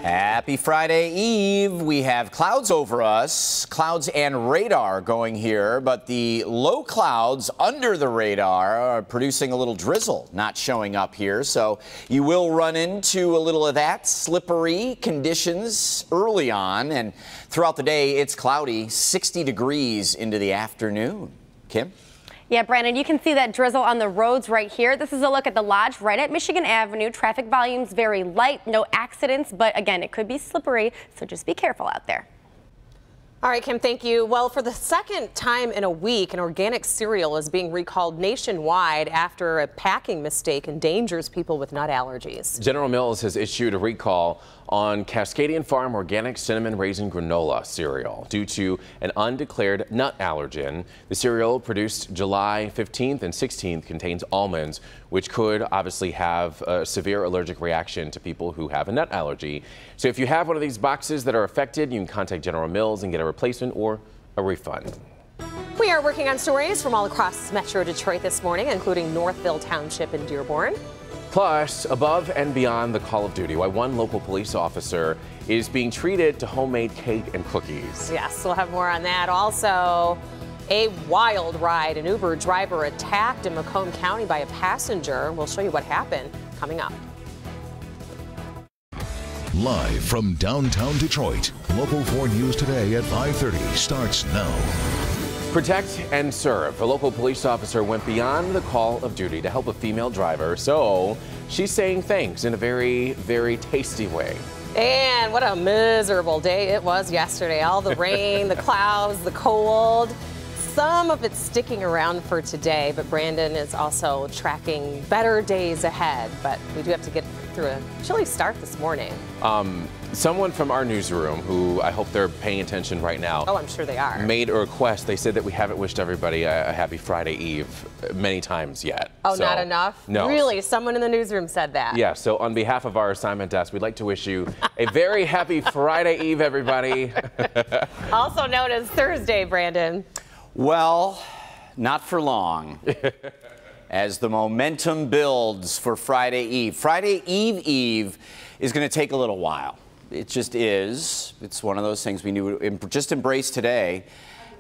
Happy Friday Eve. We have clouds over us, clouds and radar going here, but the low clouds under the radar are producing a little drizzle not showing up here. So you will run into a little of that slippery conditions early on, and throughout the day it's cloudy, 60 degrees into the afternoon. Kim? Yeah, Brandon, you can see that drizzle on the roads right here. This is a look at the Lodge right at Michigan Avenue. Traffic volumes very light, no accidents, but again, it could be slippery, so just be careful out there. All right, Kim, thank you. Well, for the second time in a week, an organic cereal is being recalled nationwide after a packing mistake endangers people with nut allergies. General Mills has issued a recall on Cascadian Farm Organic Cinnamon Raisin Granola cereal due to an undeclared nut allergen. The cereal, produced July 15th and 16th, contains almonds, which could obviously have a severe allergic reaction to people who have a nut allergy. So if you have one of these boxes that are affected, you can contact General Mills and get a replacement or a refund. We are working on stories from all across Metro Detroit this morning, including Northville Township and Dearborn. Plus, above and beyond the call of duty, why one local police officer is being treated to homemade cake and cookies. Yes, we'll have more on that. Also, a wild ride. An Uber driver attacked in Macomb County by a passenger. We'll show you what happened coming up. Live from downtown Detroit, Local 4 News Today at 5:30 starts now. Protect and serve. A local police officer went beyond the call of duty to help a female driver, so she's saying thanks in a very, very tasty way. And what a miserable day it was yesterday. All the rain, the clouds, the cold. Some of it's sticking around for today, but Brandon is also tracking better days ahead. But we do have to get through a chilly start this morning. Someone from our newsroom, who I hope they're paying attention right now. Oh, I'm sure they are. Made a request. They said that we haven't wished everybody a happy Friday Eve many times yet. Oh, so, not enough? No. Really? Someone in the newsroom said that? Yeah, so on behalf of our assignment desk, we'd like to wish you a very happy Friday Eve, everybody. Also known as Thursday, Brandon. Well, not for long. As the momentum builds for Friday Eve. Friday Eve is going to take a little while. It just is. It's one of those things we need to just embrace today.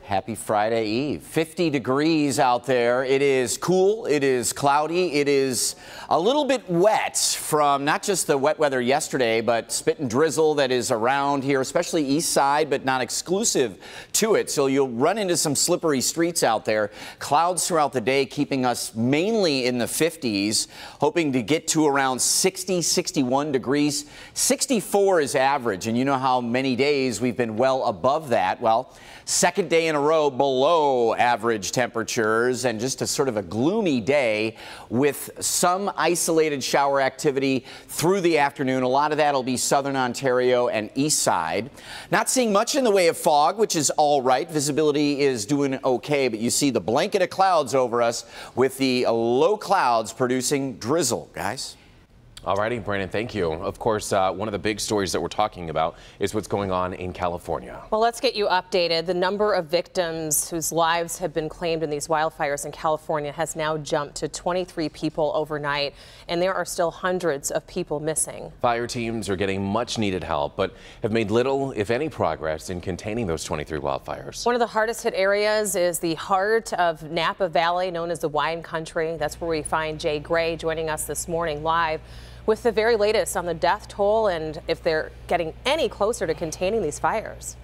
Happy Friday Eve. 50 degrees out there. It is cool. It is cloudy. It is a little bit wet from not just the wet weather yesterday, but spit and drizzle that is around here, especially east side, but not exclusive to it. So you'll run into some slippery streets out there. Clouds throughout the day, keeping us mainly in the 50s, hoping to get to around 60, 61 degrees. 64 is average, and you know how many days we've been well above that. Well, second day in a row below average temperatures, and just a sort of a gloomy day with some isolated shower activity through the afternoon. A lot of that will be southern Ontario and east side. Not seeing much in the way of fog, which is all right. Visibility is doing okay, but you see the blanket of clouds over us with the low clouds producing drizzle, guys. Alrighty, Brandon, thank you. Of course, one of the big stories that we're talking about is what's going on in California. Well, let's get you updated. The number of victims whose lives have been claimed in these wildfires in California has now jumped to 23 people overnight, and there are still hundreds of people missing. Fire teams are getting much needed help, but have made little, if any, progress in containing those 23 wildfires. One of the hardest hit areas is the heart of Napa Valley, known as the wine country. That's where we find Jay Gray joining us this morning live with the very latest on the death toll and if they're getting any closer to containing these fires.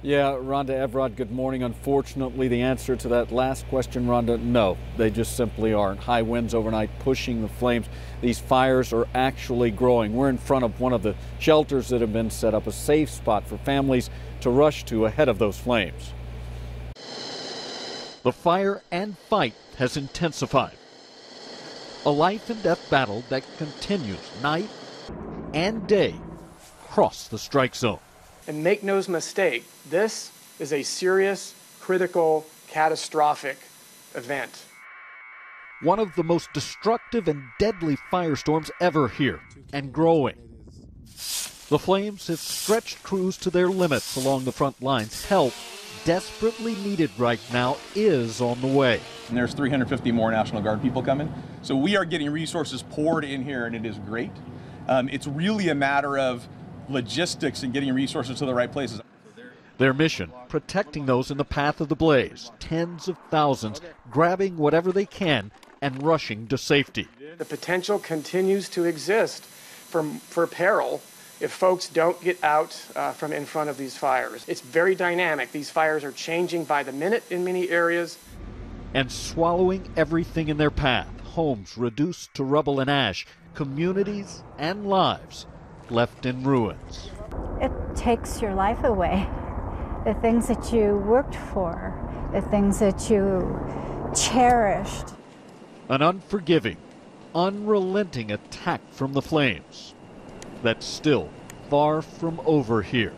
Yeah, Rhonda, Evrod, good morning. Unfortunately, the answer to that last question, Rhonda, no, they just simply aren't. High winds overnight pushing the flames. These fires are actually growing. We're in front of one of the shelters that have been set up, a safe spot for families to rush to ahead of those flames. The fire and fight has intensified. A life and death battle that continues night and day across the strike zone. And make no mistake, this is a serious, critical, catastrophic event. One of the most destructive and deadly firestorms ever here, and growing. The flames have stretched crews to their limits along the front lines. Help, desperately needed right now, is on the way. And there's 350 more National Guard people coming. So we are getting resources poured in here, and it is great. It's really a matter of logistics and getting resources to the right places. Their mission, protecting those in the path of the blaze, tens of thousands grabbing whatever they can and rushing to safety. The potential continues to exist for peril if folks don't get out from in front of these fires. It's very dynamic. These fires are changing by the minute in many areas. And swallowing everything in their path. Homes reduced to rubble and ash, communities and lives left in ruins. It takes your life away. The things that you worked for, the things that you cherished. An unforgiving, unrelenting attack from the flames that's still far from over here.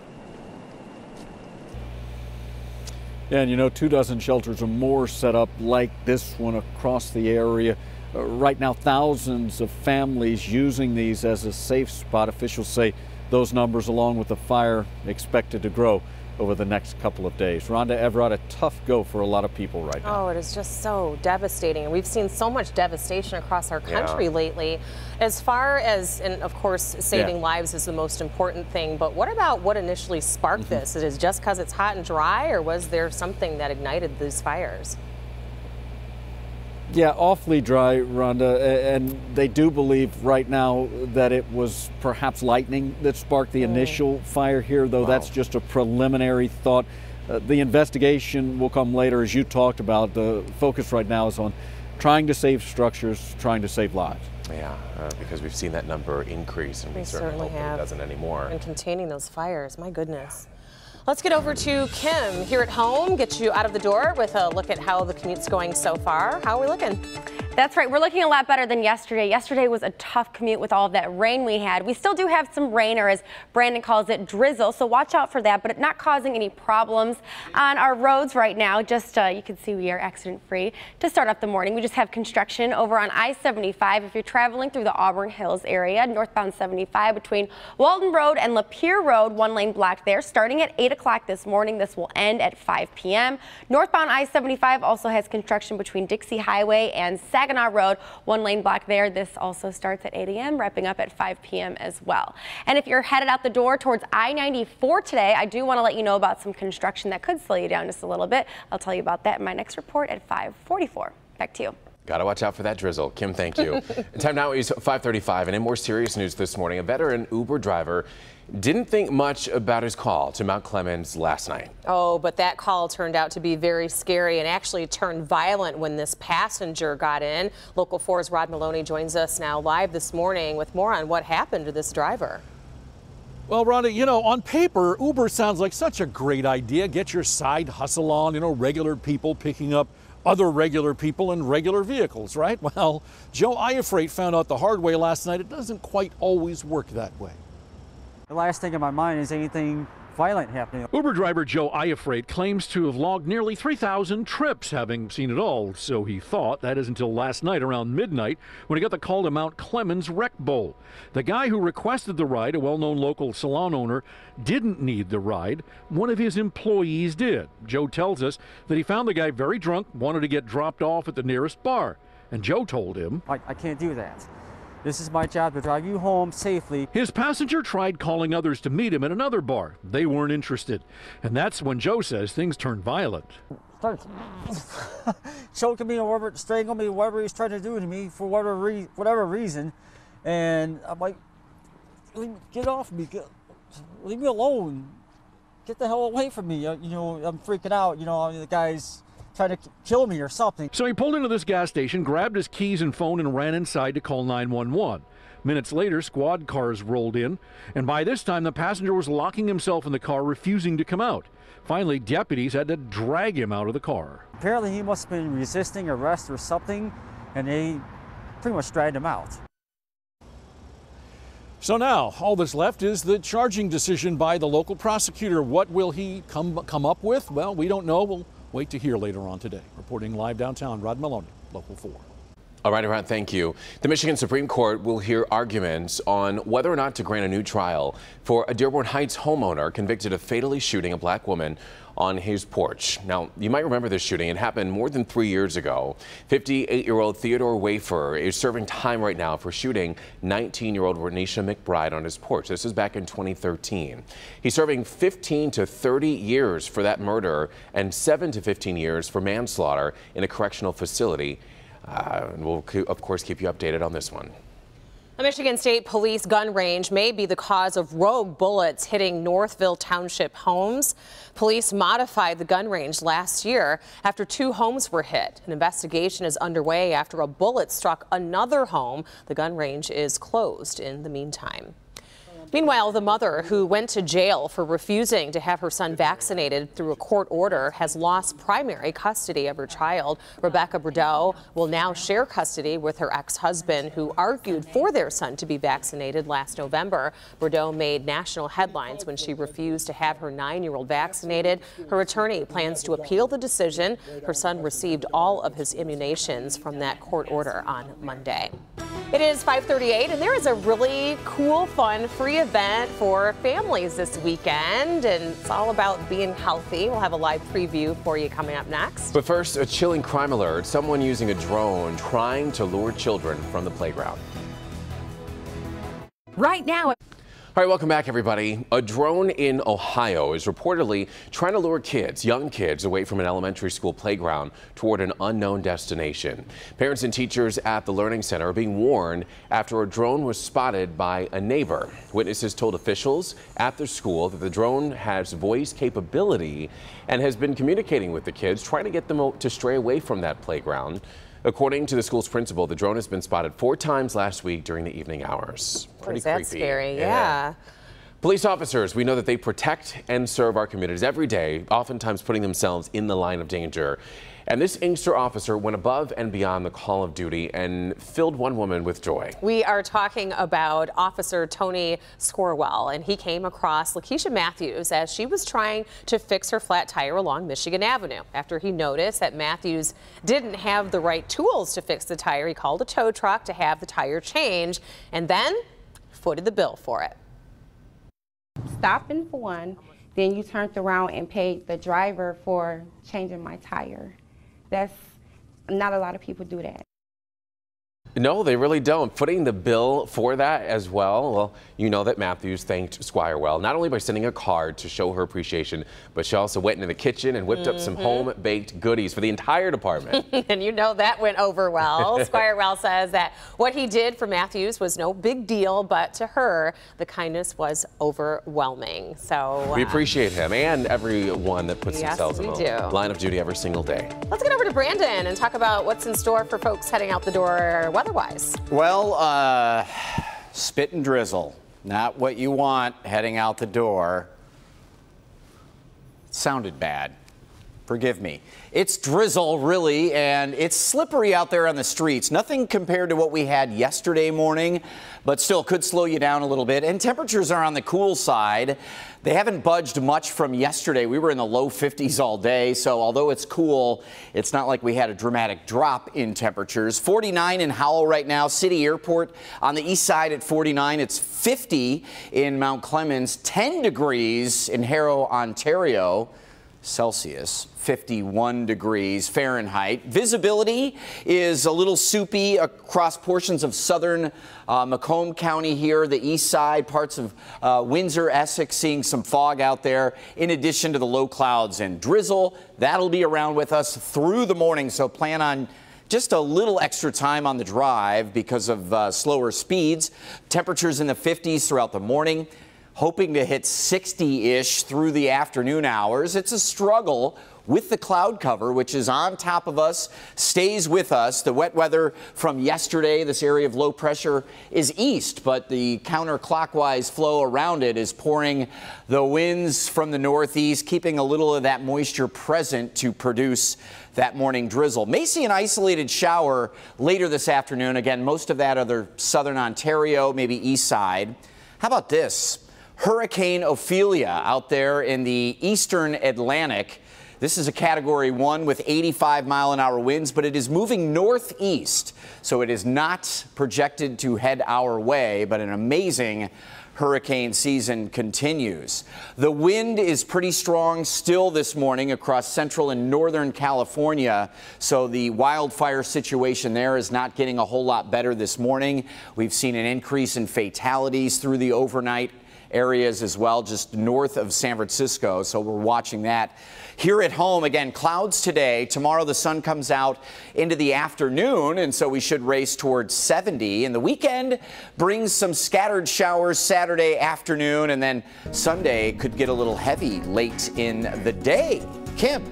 And you know, 24 shelters or more set up like this one across the area. Right now, thousands of families using these as a safe spot. Officials say those numbers, along with the fire, expected to grow over the next couple of days. Rhonda, Everett, a tough go for a lot of people right now. Oh, it is just so devastating. And we've seen so much devastation across our country lately. As far as, and of course, saving lives is the most important thing, but what about what initially sparked this? Is it just because it's hot and dry, or was there something that ignited these fires? Yeah, awfully dry, Rhonda, and they do believe right now that it was perhaps lightning that sparked the initial fire here, though that's just a preliminary thought. The investigation will come later, as you talked about. The focus right now is on trying to save structures, trying to save lives. Yeah, because we've seen that number increase, and we certainly hope that it doesn't anymore. And containing those fires, my goodness. Let's get over to Kim here at home, get you out of the door with a look at how the commute's going so far. How are we looking? That's right. We're looking a lot better than yesterday. Yesterday was a tough commute with all of that rain we had. We still do have some rain, or as Brandon calls it, drizzle, so watch out for that, but it's not causing any problems on our roads right now. Just you can see we are accident-free to start off the morning. We just have construction over on I-75 if you're traveling through the Auburn Hills area. Northbound 75 between Walton Road and Lapeer Road, one lane blocked there, starting at 8 o'clock this morning. This will end at 5 p.m. Northbound I-75 also has construction between Dixie Highway and Saginaw Road, one lane block there. This also starts at 8 a.m., wrapping up at 5 p.m. as well. And if you're headed out the door towards I-94 today, I do want to let you know about some construction that could slow you down just a little bit. I'll tell you about that in my next report at 5:44. Back to you. Got to watch out for that drizzle. Kim, thank you. Time now is 5:35, and in more serious news this morning, a veteran Uber driver didn't think much about his call to Mount Clemens last night. Oh, but that call turned out to be very scary and actually turned violent when this passenger got in. Local 4's Rod Maloney joins us now live this morning with more on what happened to this driver. Well, Rhonda, you know, on paper, Uber sounds like such a great idea. Get your side hustle on, you know, regular people picking up other regular people in regular vehicles, right? Well, Joe Iafrate found out the hard way last night. It doesn't quite always work that way. The last thing in my mind is anything violent happening. Uber driver Joe Iafrate claims to have logged nearly 3,000 trips, having seen it all, so he thought. That is until last night around midnight when he got the call to Mount Clemens Wreck Bowl. The guy who requested the ride, a well-known local salon owner, didn't need the ride. One of his employees did. Joe tells us that he found the guy very drunk, wanted to get dropped off at the nearest bar. And Joe told him, I can't do that. This is my job to drive you home safely. His passenger tried calling others to meet him at another bar. They weren't interested. And that's when Joe says things turned violent. Starts choking me or whatever, strangling me, whatever he's trying to do to me for whatever reason. And I'm like, get off me, leave me alone. Get the hell away from me. You know, I'm freaking out. You know, the guy's trying to kill me or something. So he pulled into this gas station, grabbed his keys and phone, and ran inside to call 911. Minutes later, squad cars rolled in, and by this time the passenger was locking himself in the car, refusing to come out. Finally, deputies had to drag him out of the car. Apparently he must have been resisting arrest or something, and they pretty much dragged him out. So now, all that's left is the charging decision by the local prosecutor. What will he come up with? Well, we don't know. We'll wait to hear later on today. Reporting live downtown, Rod Maloney, Local 4. All right, thank you. The Michigan Supreme Court will hear arguments on whether or not to grant a new trial for a Dearborn Heights homeowner convicted of fatally shooting a black woman on his porch. Now, you might remember this shooting. It happened more than 3 years ago. 58-year-old Theodore Wafer is serving time right now for shooting 19-year-old Renisha McBride on his porch. This is back in 2013. He's serving 15 to 30 years for that murder and 7 to 15 years for manslaughter in a correctional facility. And we'll, of course, keep you updated on this one. A Michigan State Police gun range may be the cause of rogue bullets hitting Northville Township homes. Police modified the gun range last year after 2 homes were hit. An investigation is underway after a bullet struck another home. The gun range is closed in the meantime. Meanwhile, the mother who went to jail for refusing to have her son vaccinated through a court order has lost primary custody of her child. Rebecca Bordeaux will now share custody with her ex-husband, who argued for their son to be vaccinated last November. Bordeaux made national headlines when she refused to have her 9-year-old vaccinated. Her attorney plans to appeal the decision. Her son received all of his immunizations from that court order on Monday. It is 5:38, and there is a really cool, fun, free event for families this weekend, and it's all about being healthy. We'll have a live preview for you coming up next. But first, a chilling crime alert. Someone using a drone trying to lure children from the playground. Right now. All right, welcome back, everybody. A drone in Ohio is reportedly trying to lure kids, young kids, away from an elementary school playground toward an unknown destination. Parents and teachers at the Learning Center are being warned after a drone was spotted by a neighbor. Witnesses told officials at the school that the drone has voice capability and has been communicating with the kids, trying to get them to stray away from that playground. According to the school's principal, the drone has been spotted 4 times last week during the evening hours. Pretty creepy. That's scary, yeah. Police officers, we know that they protect and serve our communities every day, oftentimes putting themselves in the line of danger. And this Inkster officer went above and beyond the call of duty and filled one woman with joy. We are talking about Officer Tony Scorwell, and he came across Lakeisha Matthews as she was trying to fix her flat tire along Michigan Avenue. After he noticed that Matthews didn't have the right tools to fix the tire, he called a tow truck to have the tire changed and then footed the bill for it. Stopping for one, then you turned around and paid the driver for changing my tire. That's not a lot of people do that. No, they really don't. Footing the bill for that as well. Well, you know that Matthews thanked Squirewell not only by sending a card to show her appreciation, but she also went into the kitchen and whipped up some home-baked goodies for the entire department. And you know that went over well. Squirewell says that what he did for Matthews was no big deal, but to her, the kindness was overwhelming. So we appreciate him and everyone that puts themselves in the line of duty every single day. Let's get over to Brandon and talk about what's in store for folks heading out the door weather-wise. Well, spit and drizzle, not what you want heading out the door. It sounded bad. Forgive me. It's drizzle, really, and it's slippery out there on the streets. Nothing compared to what we had yesterday morning, but still could slow you down a little bit. And temperatures are on the cool side. They haven't budged much from yesterday. We were in the low 50s all day, so although it's cool, it's not like we had a dramatic drop in temperatures. 49 in Howell right now. City Airport on the east side at 49. It's 50 in Mount Clemens, 10 degrees in Harrow, Ontario. Celsius, 51 degrees Fahrenheit. Visibility is a little soupy across portions of southern Macomb County here, the east side, parts of Windsor, Essex, seeing some fog out there, in addition to the low clouds and drizzle. That'll be around with us through the morning, so plan on just a little extra time on the drive because of slower speeds. Temperatures in the 50s throughout the morning. Hoping to hit 60-ish through the afternoon hours. It's a struggle with the cloud cover, which is on top of us, stays with us. The wet weather from yesterday, this area of low pressure is east, but the counterclockwise flow around it is pouring the winds from the northeast, keeping a little of that moisture present to produce that morning drizzle. May see an isolated shower later this afternoon. Again, most of that other southern Ontario, maybe east side. How about this? Hurricane Ophelia out there in the eastern Atlantic. This is a Category 1 with 85-mile-an-hour winds, but it is moving northeast, so it is not projected to head our way, but an amazing hurricane season continues. The wind is pretty strong still this morning across central and northern California, so the wildfire situation there is not getting a whole lot better this morning. We've seen an increase in fatalities through the overnight areas as well, just north of San Francisco, so we're watching that. Here at home, again, clouds today. Tomorrow the sun comes out into the afternoon, and so we should race towards 70. And the weekend brings some scattered showers Saturday afternoon, and then Sunday could get a little heavy late in the day. Kim.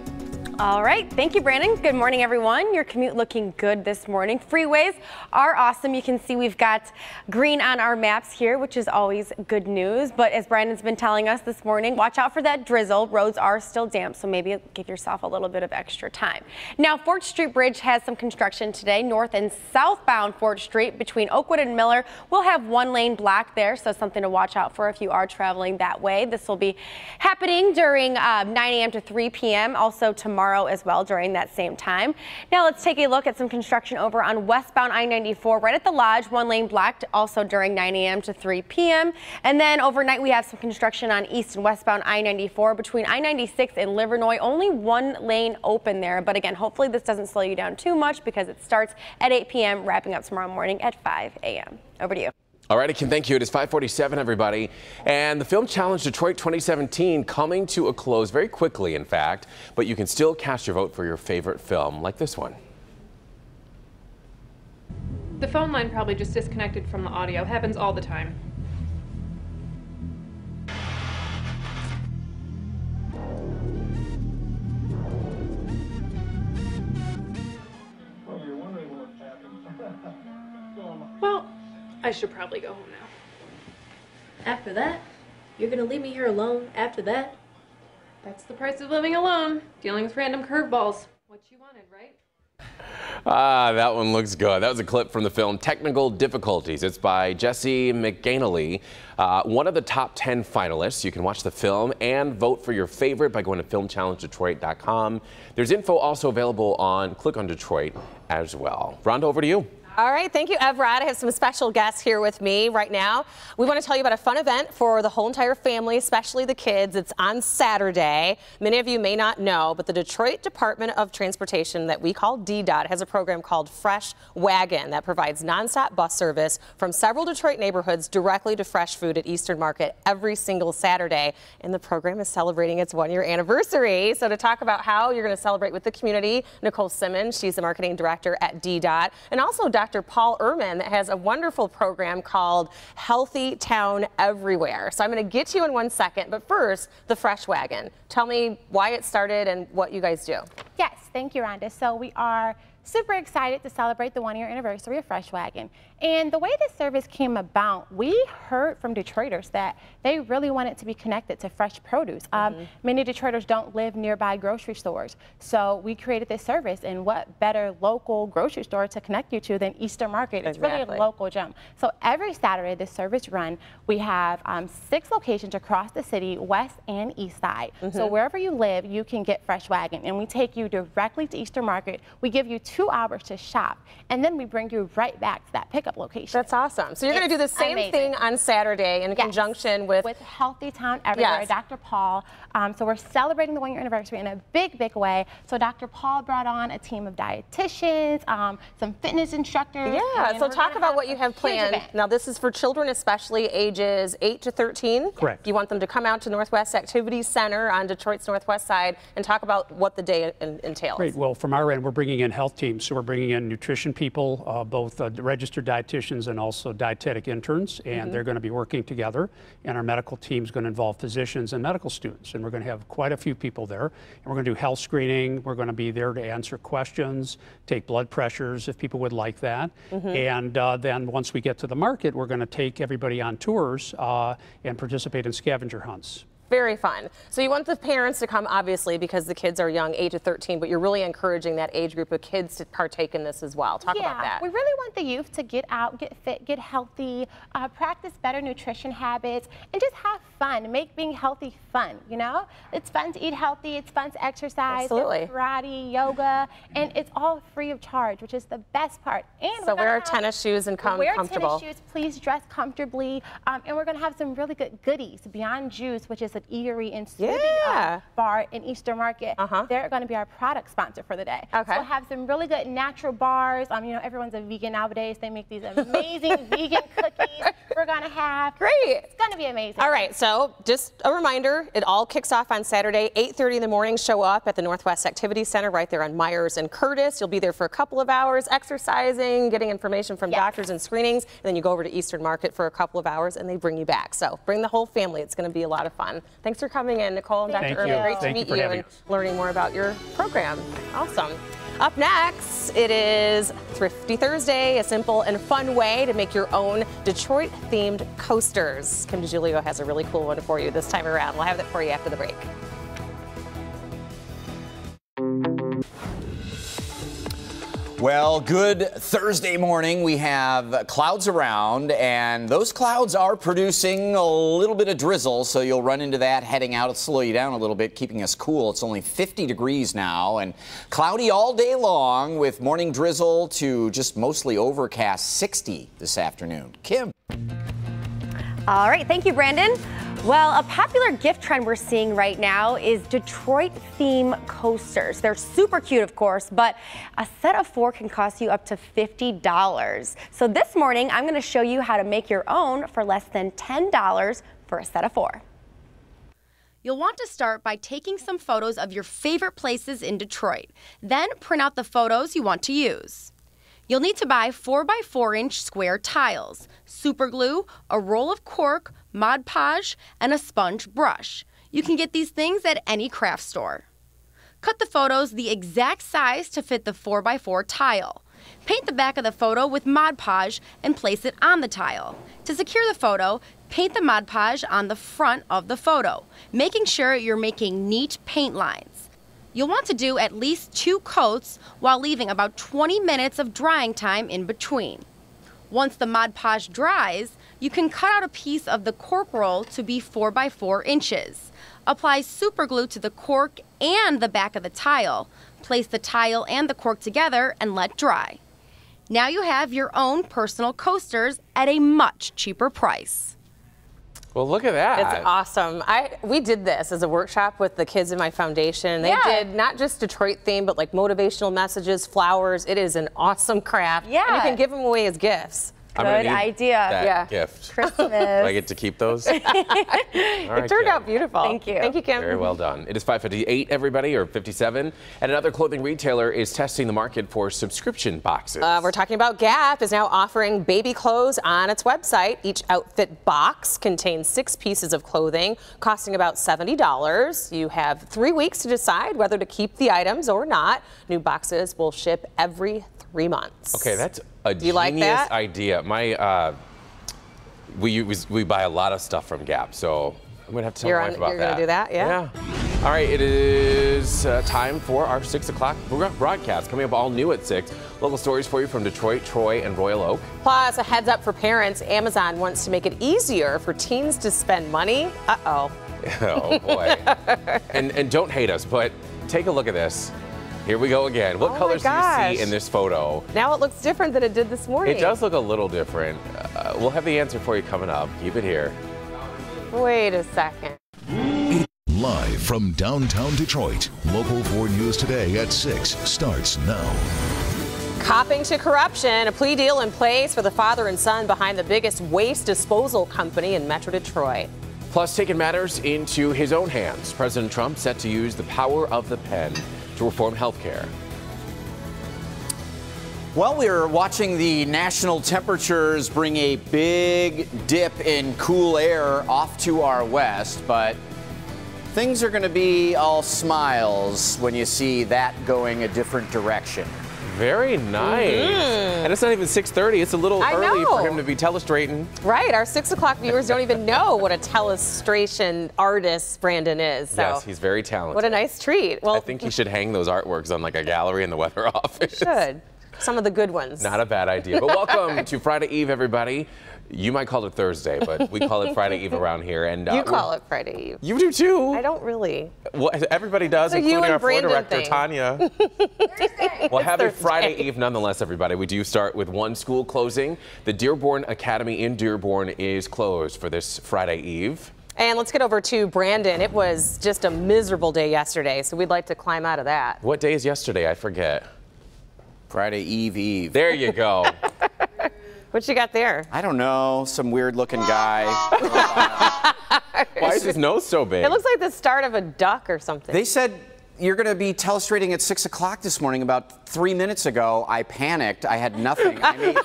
All right. Thank you, Brandon. Good morning, everyone. Your commute looking good this morning. Freeways are awesome. You can see we've got green on our maps here, which is always good news. But as Brandon's been telling us this morning, watch out for that drizzle. Roads are still damp, so maybe give yourself a little bit of extra time. Now, Fort Street Bridge has some construction today. North and southbound Fort Street between Oakwood and Miller will have one lane blocked there, so something to watch out for if you are traveling that way. This will be happening during 9 a.m. to 3 p.m. Also tomorrow as well during that same time. Now let's take a look at some construction over on westbound I-94 right at the Lodge, one lane blocked also during 9 a.m. to 3 p.m. And then overnight we have some construction on east and westbound I-94 between I-96 and Livernois, only one lane open there. But again, hopefully this doesn't slow you down too much because it starts at 8 p.m. wrapping up tomorrow morning at 5 a.m. Over to you. All right, Kim, thank you. It is 5:47, everybody. And the Film Challenge Detroit 2017 coming to a close very quickly, in fact. But you can still cast your vote for your favorite film, like this one. The phone line probably just disconnected from the audio. Happens all the time. Well, I should probably go home now. After that? You're gonna leave me here alone after that? That's the price of living alone. Dealing with random curveballs. What you wanted, right? That one looks good. That was a clip from the film Technical Difficulties. It's by Jesse McGanely, one of the top 10 finalists. You can watch the film and vote for your favorite by going to filmchallengedetroit.com. There's info also available on Click on Detroit as well. Rhonda, over to you. All right, thank you, Evrod. I have some special guests here with me right now. We want to tell you about a fun event for the whole entire family, especially the kids. It's on Saturday. Many of you may not know, but the Detroit Department of Transportation that we call DDOT has a program called Fresh Wagon that provides nonstop bus service from several Detroit neighborhoods directly to fresh food at Eastern Market every single Saturday. And the program is celebrating its one-year anniversary. So to talk about how you're going to celebrate with the community, Nicole Simmons, she's the marketing director at DDOT, and also Dr. Paul Ehrman that has a wonderful program called Healthy Town Everywhere. So I'm going to get to you in 1 second, but first, the Fresh Wagon. Tell me why it started and what you guys do. Yes, thank you, Rhonda. So we are super excited to celebrate the one-year anniversary of Fresh Wagon. And the way this service came about, we heard from Detroiters that they really wanted to be connected to fresh produce. Many Detroiters don't live nearby grocery stores. So we created this service, and what better local grocery store to connect you to than Eastern Market? It's really a local gem. So every Saturday this service run, we have 6 locations across the city, west and east side. So wherever you live, you can get Fresh Wagon, and we take you directly to Eastern Market. We give you 2 hours to shop, and then we bring you right back to that pickup location. That's awesome. So you're going to do the same thing on Saturday in conjunction with Healthy Town Everywhere, Dr. Paul. So we're celebrating the one-year anniversary in a big, big way. So Dr. Paul brought on a team of dietitians, some fitness instructors. Yeah, so talk about what you have planned. Now this is for children, especially ages 8 to 13. Correct. You want them to come out to Northwest Activities Center on Detroit's Northwest side and talk about what the day entails. Great. Well, from our end, we're bringing in health teams. So we're bringing in nutrition people, both registered dietitians and also dietetic interns, and they're going to be working together. And our medical team is going to involve physicians and medical students. And we're going to have quite a few people there. And we're going to do health screening. We're going to be there to answer questions, take blood pressures if people would like that. And then once we get to the market, we're going to take everybody on tours and participate in scavenger hunts. Very fun. So you want the parents to come, obviously, because the kids are young, age of 13, but you're really encouraging that age group of kids to partake in this as well. Talk about that. We really want the youth to get out, get fit, get healthy, practice better nutrition habits, and just have fun. Make being healthy fun, you know? It's fun to eat healthy, it's fun to exercise, Absolutely. karate, yoga, and it's all free of charge, which is the best part. And so wear tennis shoes and come comfortable. Wear tennis shoes, please dress comfortably, and we're gonna have some really good goodies. Beyond Juice, which is an eatery and smoothie bar in Eastern Market. They're going to be our product sponsor for the day. Okay. So we'll have some really good natural bars. You know, everyone's a vegan nowadays. They make these amazing vegan cookies we're going to have. Great. It's going to be amazing. All right, so just a reminder, it all kicks off on Saturday, 8:30 in the morning. Show up at the Northwest Activity Center right there on Myers and Curtis. You'll be there for a couple of hours exercising, getting information from doctors and screenings, and then you go over to Eastern Market for a couple of hours and they bring you back. So bring the whole family. It's going to be a lot of fun. Thanks for coming in, Nicole and Dr. Irvin. Great to meet you and learning more about your program. Awesome. Up next, it is Thrifty Thursday, a simple and fun way to make your own Detroit-themed coasters. Kim DiGiulio has a really cool one for you this time around. We'll have that for you after the break. Well, good Thursday morning. We have clouds around, and those clouds are producing a little bit of drizzle, so you'll run into that heading out. It'll slow you down a little bit, keeping us cool. It's only 50 degrees now, and cloudy all day long with morning drizzle to just mostly overcast 60 this afternoon. Kim. All right, thank you, Brandon. Well, a popular gift trend we're seeing right now is Detroit theme coasters. They're super cute, of course, but a set of 4 can cost you up to $50. So this morning, I'm going to show you how to make your own for less than $10 for a set of 4. You'll want to start by taking some photos of your favorite places in Detroit. Then print out the photos you want to use. You'll need to buy 4x4-inch square tiles, super glue, a roll of cork, Mod Podge, and a sponge brush. You can get these things at any craft store. Cut the photos the exact size to fit the 4x4 tile. Paint the back of the photo with Mod Podge and place it on the tile. To secure the photo, paint the Mod Podge on the front of the photo, making sure you're making neat paint lines. You'll want to do at least 2 coats while leaving about 20 minutes of drying time in between. Once the Mod Podge dries, you can cut out a piece of the cork roll to be 4x4 inches. Apply super glue to the cork and the back of the tile. Place the tile and the cork together and let dry. Now you have your own personal coasters at a much cheaper price. Well, look at that. It's awesome. We did this as a workshop with the kids in my foundation. They did not just Detroit theme, but like motivational messages, flowers. It is an awesome craft. Yeah. And you can give them away as gifts. Good idea. That gift. Christmas. Do I get to keep those? All right, it turned out beautiful. Thank you. Thank you, Kim. Very well done. It is 5:58, everybody, or 57. And another clothing retailer is testing the market for subscription boxes. We're talking about Gap is now offering baby clothes on its website. Each outfit box contains 6 pieces of clothing, costing about $70. You have 3 weeks to decide whether to keep the items or not. New boxes will ship every 3 months. Okay, that's a genius idea. My we buy a lot of stuff from Gap, so I'm gonna have to tell my wife about that. You're gonna do that, yeah? All right, it is time for our 6 o'clock broadcast. Coming up all new at 6. Local stories for you from Detroit, Troy, and Royal Oak. Plus, a heads up for parents. Amazon wants to make it easier for teens to spend money. Uh-oh. Oh boy. and don't hate us, but take a look at this. Here we go again. What colors do you see in this photo? Now it looks different than it did this morning. It does look a little different. We'll have the answer for you coming up. Keep it here. Wait a second. Live from downtown Detroit, Local 4 News Today at 6 starts now. Copping to corruption, a plea deal in place for the father and son behind the biggest waste disposal company in Metro Detroit. Plus, taking matters into his own hands. President Trump set to use the power of the pen to reform health care. Well, we're watching the national temperatures bring a big dip in cool air off to our west, but things are going to be all smiles when you see that going a different direction. Very nice. And it's not even 6:30. It's a little early for him to be telestrating. Right. Our 6 o'clock viewers don't even know what a telestration artist Brandon is. So. Yes, he's very talented. What a nice treat. Well, I think he should hang those artworks on like a gallery in the weather office. Should. Some of the good ones. Not a bad idea. But welcome to Friday Eve, everybody. You might call it Thursday, but we call it Friday Eve around here. And you call it Friday Eve. You do too. I don't really. Well, everybody does, including our floor director, Tanya. Well, happy Friday Eve nonetheless, everybody. We do start with one school closing. The Dearborn Academy in Dearborn is closed for this Friday Eve. And let's get over to Brandon. It was just a miserable day yesterday, so we'd like to climb out of that. What day is yesterday? I forget. Friday Eve. There you go. What you got there? I don't know. Some weird looking guy. Why is his nose so big? It looks like the start of a duck or something. They said you're going to be telestrating at 6 o'clock this morning. About 3 minutes ago, I panicked. I had nothing. I mean,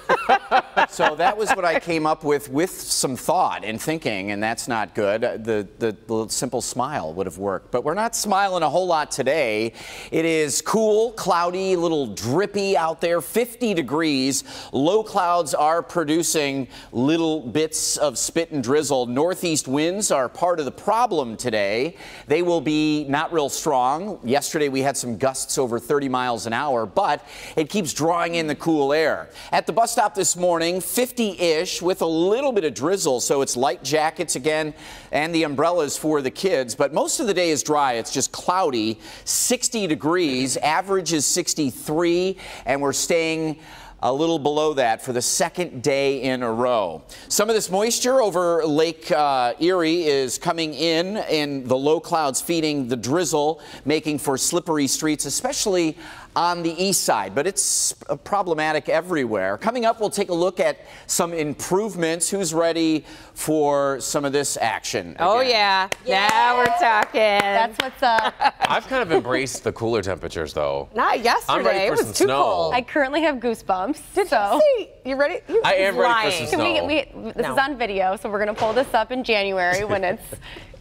so that was what I came up with some thought and thinking, and that's not good. The simple smile would have worked. But we're not smiling a whole lot today. It is cool, cloudy, a little drippy out there, 50 degrees. Low clouds are producing little bits of spit and drizzle. Northeast winds are part of the problem today. They will be not real strong. Yesterday we had some gusts over 30 miles an hour, but it keeps drawing in the cool air. At the bus stop this morning, 50-ish with a little bit of drizzle, so it's light jackets again and the umbrellas for the kids, but most of the day is dry. It's just cloudy, 60 degrees, average is 63, and we're staying a little below that for the second day in a row. Some of this moisture over Lake Erie is coming in the low clouds feeding the drizzle, making for slippery streets, especially on the east side, but it's problematic everywhere. Coming up, we'll take a look at some improvements. Who's ready for some of this action? Oh, yeah. Now we're talking. That's what's up. I've kind of embraced the cooler temperatures, though. Not yesterday. I'm ready for it was some too snow. cold. I currently have goosebumps. Did you see? You ready? I am ready for some snow. This is on video, so we're going to pull this up in January when it's,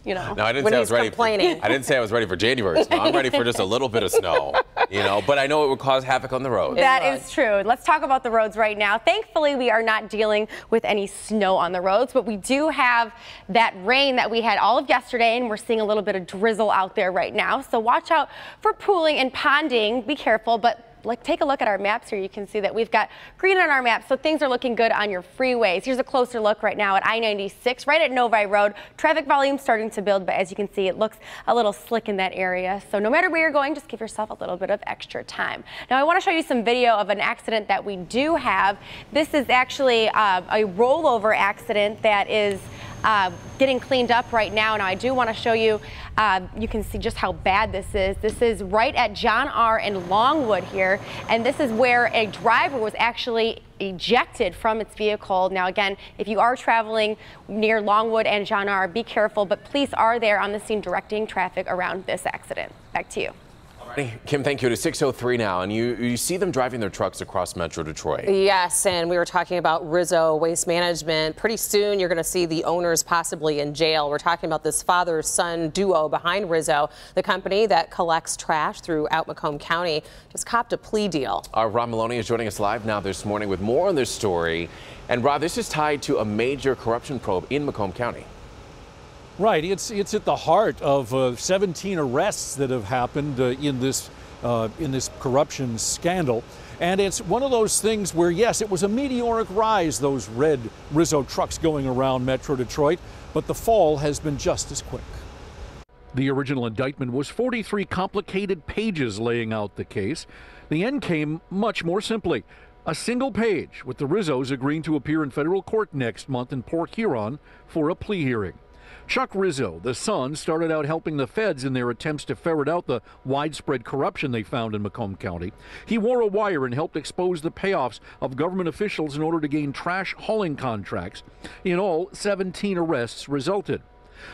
you know. No, I didn't say I was ready. I didn't say I was ready for January snow. I'm ready for just a little bit of snow, you know. But I know it would cause havoc on the road. That is true. Let's talk about the roads right now. Thankfully, we are not dealing with any snow on the roads, but we do have that rain that we had all of yesterday, and we're seeing a little bit of drizzle out there right now. So watch out for pooling and ponding. Be careful, but take a look at our maps here. You can see that we've got green on our map, so things are looking good on your freeways. Here's a closer look right now at I-96, right at Novi Road. Traffic volume starting to build, but as you can see, it looks a little slick in that area. So no matter where you're going, just give yourself a little bit of extra time. Now I want to show you some video of an accident that we do have. This is actually a rollover accident that is getting cleaned up right now. Now I do want to show you, you can see just how bad this is. This is right at John R. and Longwood here, and this is where a driver was actually ejected from its vehicle. Now again, if you are traveling near Longwood and John R., be careful, but police are there on the scene directing traffic around this accident. Back to you. Kim, thank you. To 6:03 now, and you see them driving their trucks across Metro Detroit. Yes, and we were talking about Rizzo Waste Management. Pretty soon you're going to see the owners possibly in jail. We're talking about this father-son duo behind Rizzo, the company that collects trash throughout Macomb County, just copped a plea deal. Our Rob Maloney is joining us live now this morning with more on this story. And Rob, this is tied to a major corruption probe in Macomb County. Right, it's at the heart of 17 arrests that have happened in this corruption scandal, and it's one of those things where yes, it was a meteoric rise, those red Rizzo trucks going around Metro Detroit, but the fall has been just as quick. The original indictment was 43 complicated pages laying out the case. The end came much more simply. A single page with the Rizzos agreeing to appear in federal court next month in Port Huron for a plea hearing. Chuck Rizzo, the son, started out helping the feds in their attempts to ferret out the widespread corruption they found in Macomb County. He wore a wire and helped expose the payoffs of government officials in order to gain trash hauling contracts. In all, 17 arrests resulted.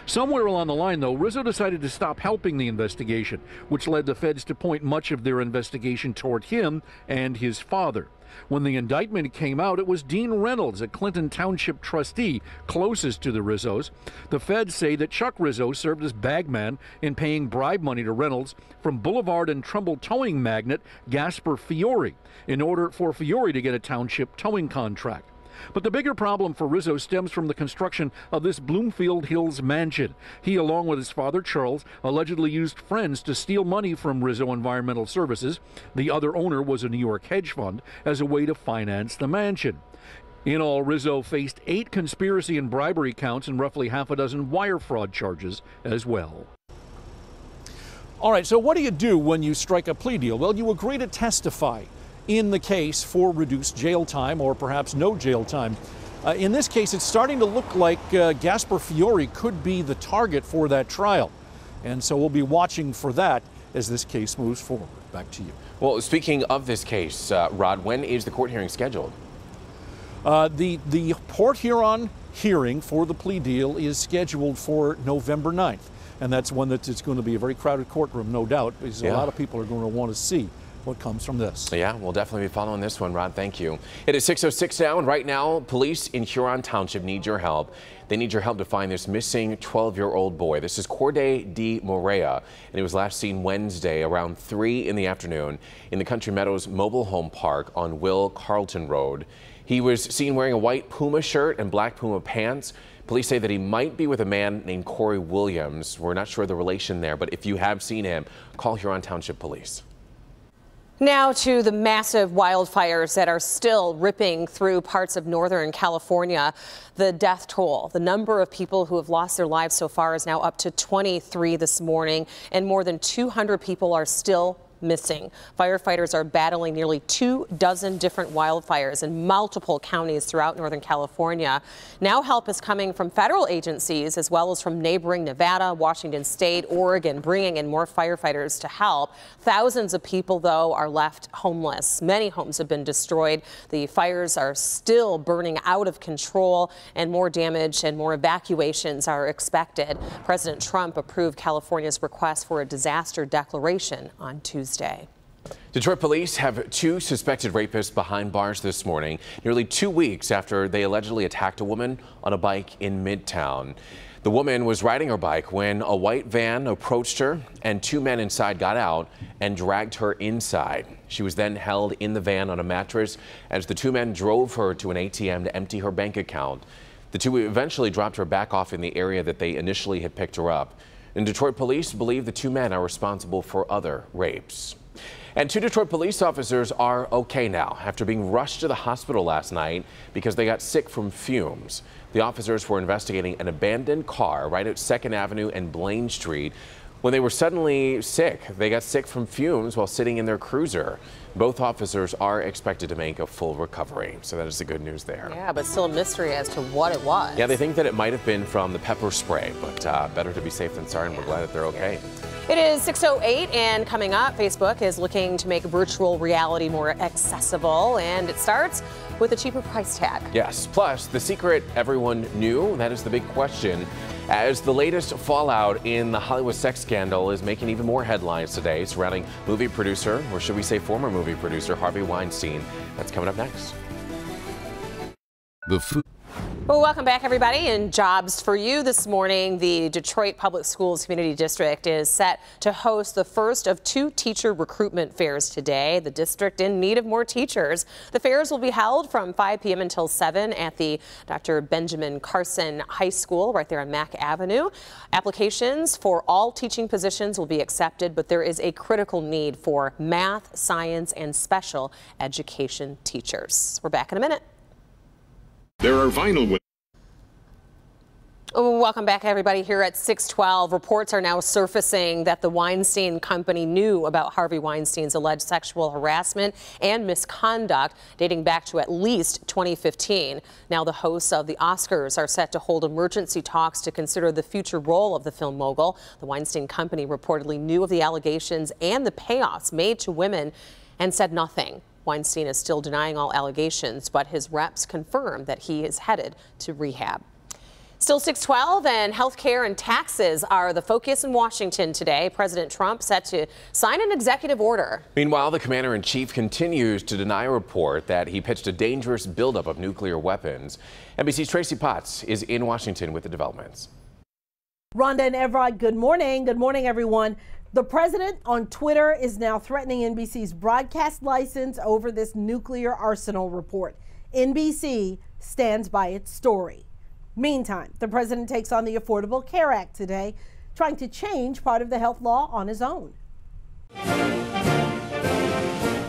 Somewhere along the line, though, Rizzo decided to stop helping the investigation, which led the feds to point much of their investigation toward him and his father. When the indictment came out, it was Dean Reynolds, a Clinton Township trustee closest to the Rizzos. The feds say that Chuck Rizzo served as bagman in paying bribe money to Reynolds from Boulevard and Trumbull towing magnate Gasper Fiore in order for Fiore to get a township towing contract. But the bigger problem for Rizzo stems from the construction of this Bloomfield Hills mansion. He, along with his father Charles, allegedly used friends to steal money from Rizzo Environmental Services. The other owner was a New York hedge fund, as a way to finance the mansion. In all, Rizzo faced 8 conspiracy and bribery counts and roughly half a dozen wire fraud charges as well. All right, so what do you do when you strike a plea deal? Well, you agree to testify in the case for reduced jail time or perhaps no jail time. In this case, it's starting to look like Gasper Fiore could be the target for that trial. And so we'll be watching for that as this case moves forward. Back to you. Well, speaking of this case, Rod, when is the court hearing scheduled? The Port Huron hearing for the plea deal is scheduled for November 9th. And that's one that it's going to be a very crowded courtroom, no doubt, because a lot of people are going to want to see what comes from this. Yeah, we'll definitely be following this one, Rod. Thank you. It is 6:06 now, and right now, police in Huron Township need your help. They need your help to find this missing 12-year-old boy. This is Corday D-MORREA, and he was last seen Wednesday around 3 in the afternoon in the Country Meadows Mobile Home Park on Will Carlton Road. He was seen wearing a white Puma shirt and black Puma pants. Police say that he might be with a man named Corey Williams. We're not sure the relation there, but if you have seen him, call Huron Township Police. Now to the massive wildfires that are still ripping through parts of Northern California. The death toll, the number of people who have lost their lives so far is now up to 23 this morning, and more than 200 people are still missing. Firefighters are battling nearly 24 different wildfires in multiple counties throughout Northern California. Now help is coming from federal agencies as well as from neighboring Nevada, Washington State, Oregon, bringing in more firefighters to help. Thousands of people, though, are left homeless. Many homes have been destroyed. The fires are still burning out of control, and more damage and more evacuations are expected. President Trump approved California's request for a disaster declaration on Tuesday. Detroit police have 2 suspected rapists behind bars this morning, nearly 2 weeks after they allegedly attacked a woman on a bike in Midtown. The woman was riding her bike when a white van approached her, and 2 men inside got out and dragged her inside. She was then held in the van on a mattress as the 2 men drove her to an ATM to empty her bank account. The 2 eventually dropped her back off in the area that they initially had picked her up. And Detroit police believe the 2 men are responsible for other rapes. And 2 Detroit police officers are okay now after being rushed to the hospital last night because they got sick from fumes. The officers were investigating an abandoned car right at 2nd Avenue and Blaine Street when they were suddenly sick. They got sick from fumes while sitting in their cruiser. Both officers are expected to make a full recovery, so that is the good news there. Yeah, but still a mystery as to what it was. Yeah, they think that it might have been from the pepper spray, but better to be safe than sorry, and we're glad that they're okay. It is 6:08, and coming up, Facebook is looking to make virtual reality more accessible, and it starts with a cheaper price tag. Yes, plus the secret everyone knew, that is the big question, as the latest fallout in the Hollywood sex scandal is making even more headlines today surrounding movie producer, or should we say former movie producer, Harvey Weinstein. That's coming up next. Well, welcome back, everybody, and jobs for you this morning. The Detroit Public Schools Community District is set to host the first of 2 teacher recruitment fairs today. The district in need of more teachers. The fairs will be held from 5 p.m. until 7 at the Dr. Benjamin Carson High School right there on Mack Avenue. Applications for all teaching positions will be accepted, but there is a critical need for math, science, and special education teachers. We're back in a minute. There are vinyl. Welcome back, everybody. Here at 6:12, reports are now surfacing that the Weinstein Company knew about Harvey Weinstein's alleged sexual harassment and misconduct dating back to at least 2015. Now the hosts of the Oscars are set to hold emergency talks to consider the future role of the film mogul. The Weinstein Company reportedly knew of the allegations and the payoffs made to women and said nothing. Weinstein is still denying all allegations, but his reps confirm that he is headed to rehab. Still 612, and healthcare and taxes are the focus in Washington today. President Trump set to sign an executive order. Meanwhile, the commander-in-chief continues to deny a report that he pitched a dangerous buildup of nuclear weapons. NBC's Tracy Potts is in Washington with the developments. Rhonda and Evrod, good morning. Good morning, everyone. The president on Twitter is now threatening NBC's broadcast license over this nuclear arsenal report. NBC stands by its story. Meantime, the president takes on the Affordable Care Act today, trying to change part of the health law on his own.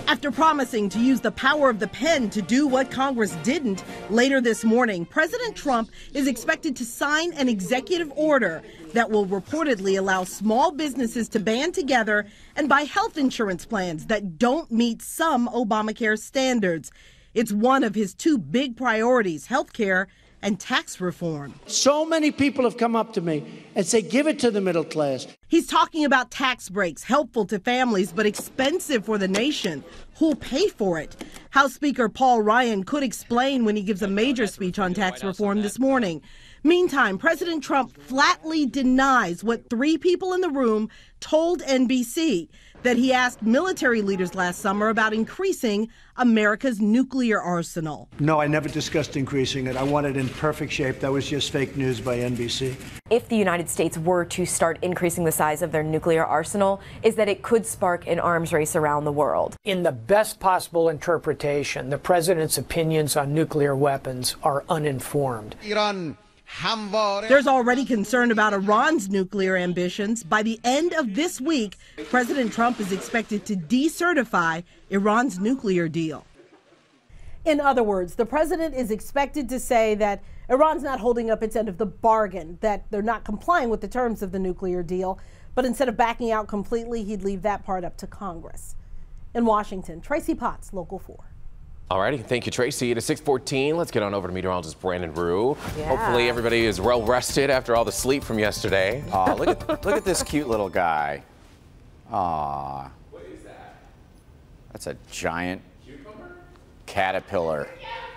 After promising to use the power of the pen to do what Congress didn't, later this morning, President Trump is expected to sign an executive order that will reportedly allow small businesses to band together and buy health insurance plans that don't meet some Obamacare standards. It's one of his two big priorities, health care and tax reform. So many people have come up to me and say, give it to the middle class. He's talking about tax breaks, helpful to families, but expensive for the nation. Who'll pay for it? House Speaker Paul Ryan could explain when he gives a major speech on tax reform this morning. Meantime, President Trump flatly denies what three people in the room told NBC, that he asked military leaders last summer about increasing America's nuclear arsenal. No, I never discussed increasing it. I want it in perfect shape. That was just fake news by NBC. If the United States were to start increasing the size of their nuclear arsenal, is that it could spark an arms race around the world. In the best possible interpretation, the president's opinions on nuclear weapons are uninformed. There's already concern about Iran's nuclear ambitions. By the end of this week, President Trump is expected to decertify Iran's nuclear deal. In other words, the president is expected to say that Iran's not holding up its end of the bargain, that they're not complying with the terms of the nuclear deal, but instead of backing out completely, he'd leave that part up to Congress. In Washington, Tracy Potts, Local 4. Alrighty, thank you, Tracy. It is 6:14. Let's get on over to meteorologist Brandon Rue. Yeah. Hopefully everybody is well rested after all the sleep from yesterday. Aw, look at this cute little guy. Aw. What is that? That's a giant caterpillar.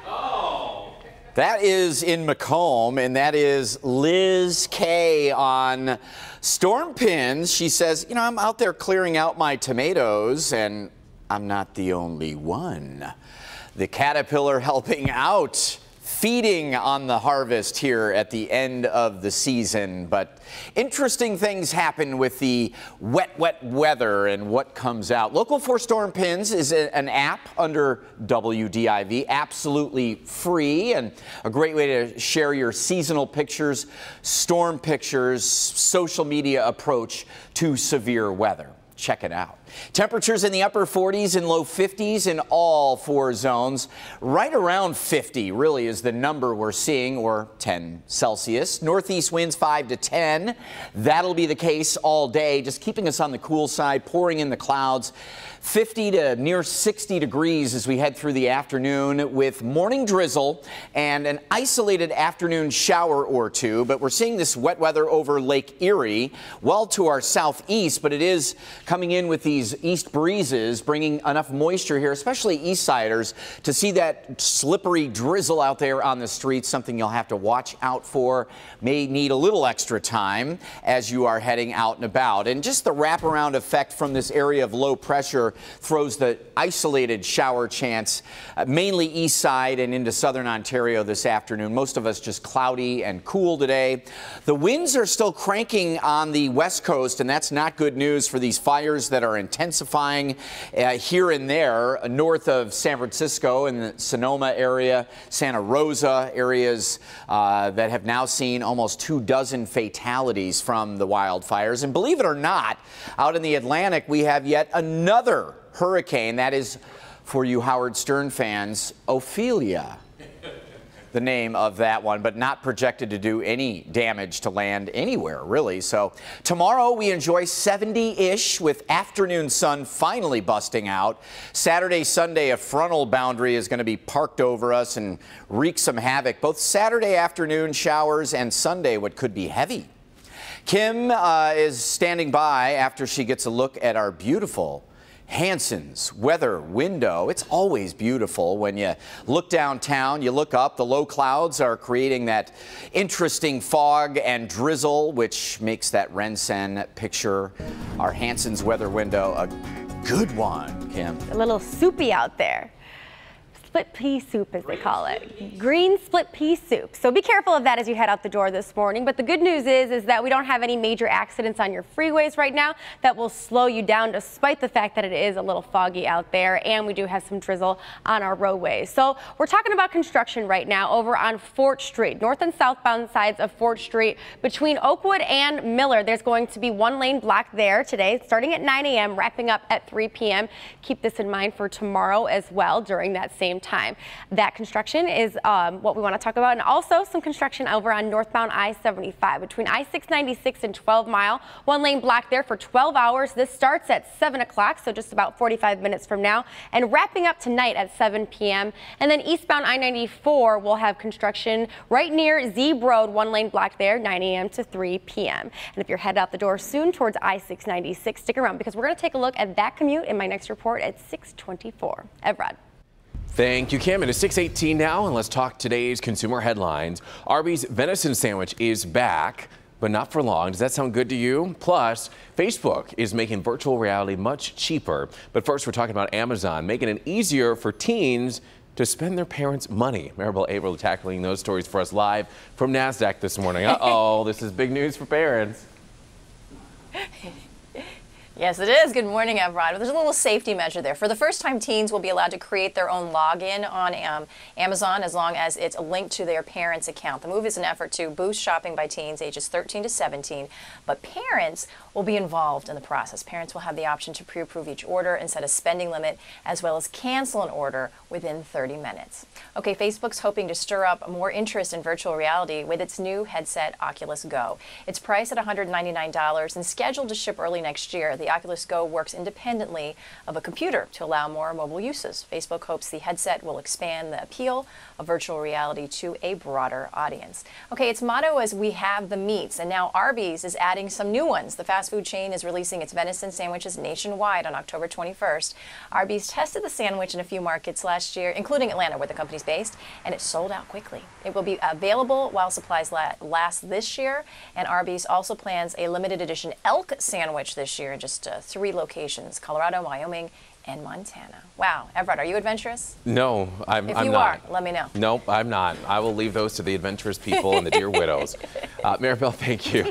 Oh. That is in Macomb, and that is Liz K on Storm Pins. She says, you know, I'm out there clearing out my tomatoes, and I'm not the only one. The caterpillar helping out, feeding on the harvest here at the end of the season. But interesting things happen with the wet weather and what comes out. Local 4 Storm Pins is an app under WDIV, absolutely free, and a great way to share your seasonal pictures, storm pictures, social media approach to severe weather. Check it out. Temperatures in the upper 40s and low 50s in all 4 zones. Right around 50 really is the number we're seeing, or 10 Celsius. Northeast winds 5 to 10. That'll be the case all day, just keeping us on the cool side, pouring in the clouds. 50 to near 60 degrees as we head through the afternoon with morning drizzle and an isolated afternoon shower or two. But we're seeing this wet weather over Lake Erie, well to our southeast, but it is coming in with these east breezes, bringing enough moisture here, especially east siders, to see that slippery drizzle out there on the streets, something you'll have to watch out for. May need a little extra time as you are heading out and about. And just the wraparound effect from this area of low pressure throws the isolated shower chance mainly east side and into southern Ontario this afternoon. Most of us just cloudy and cool today. The winds are still cranking on the west coast, and that's not good news for these fires that are intensifying here and there north of San Francisco in the Sonoma area, Santa Rosa areas that have now seen almost 24 fatalities from the wildfires. And believe it or not, out in the Atlantic, we have yet another hurricane. That is, for you Howard Stern fans, Ophelia, the name of that one, but not projected to do any damage to land anywhere, really. So tomorrow we enjoy 70-ish with afternoon sun finally busting out. Saturday, Sunday, a frontal boundary is going to be parked over us and wreak some havoc. Both Saturday afternoon showers and Sunday what could be heavy. Kim is standing by after she gets a look at our beautiful Hanson's weather window. It's always beautiful when you look downtown, you look up, the low clouds are creating that interesting fog and drizzle, which makes that Rensen picture, our Hanson's weather window, a good one, Kim. A little soupy out there. Split pea soup, as they call it. Green split pea soup. So be careful of that as you head out the door this morning. But the good news is that we don't have any major accidents on your freeways right now that will slow you down, despite the fact that it is a little foggy out there, and we do have some drizzle on our roadways. So we're talking about construction right now over on Fort Street, north and southbound sides of Fort Street between Oakwood and Miller. There's going to be one lane block there today, starting at 9 a.m., wrapping up at 3 p.m. Keep this in mind for tomorrow as well during that same time. That construction is what we want to talk about, and also some construction over on northbound I-75 between I-696 and 12 Mile. One lane block there for 12 hours. This starts at 7 o'clock, so just about 45 minutes from now, and wrapping up tonight at 7 p.m. And then eastbound I-94 will have construction right near Zeeb Road, one lane block there, 9 a.m. to 3 p.m. And if you're headed out the door soon towards I-696, stick around because we're going to take a look at that commute in my next report at 6:24. Evrod. Thank you, Kim. It is 6:18 now, and let's talk today's consumer headlines. Arby's venison sandwich is back, but not for long. Does that sound good to you? Plus, Facebook is making virtual reality much cheaper. But first, we're talking about Amazon making it easier for teens to spend their parents' money. Maribel April tackling those stories for us live from NASDAQ this morning. Uh-oh, this is big news for parents. Yes, it is. Good morning, Evrod. There's a little safety measure there. For the first time, teens will be allowed to create their own login on Amazon as long as it's linked to their parents' account. The move is an effort to boost shopping by teens ages 13 to 17, but parents will be involved in the process. Parents will have the option to pre-approve each order and set a spending limit, as well as cancel an order within 30 minutes. Okay, Facebook's hoping to stir up more interest in virtual reality with its new headset, Oculus Go. It's priced at $199 and scheduled to ship early next year. The Oculus Go works independently of a computer to allow more mobile uses. Facebook hopes the headset will expand the appeal of virtual reality to a broader audience. Okay, its motto is "We have the meats," and now Arby's is adding some new ones. The fast food chain is releasing its venison sandwiches nationwide on October 21st. Arby's tested the sandwich in a few markets last year, including Atlanta, where the company's based, and it sold out quickly. It will be available while supplies last this year, and Arby's also plans a limited edition elk sandwich this year in just 3 locations: Colorado, Wyoming, and Montana. Wow. Evrod, are you adventurous? No, I'm not. If you are, let me know. Nope, I'm not. I will leave those to the adventurous people and the dear widows. Maribel, thank you.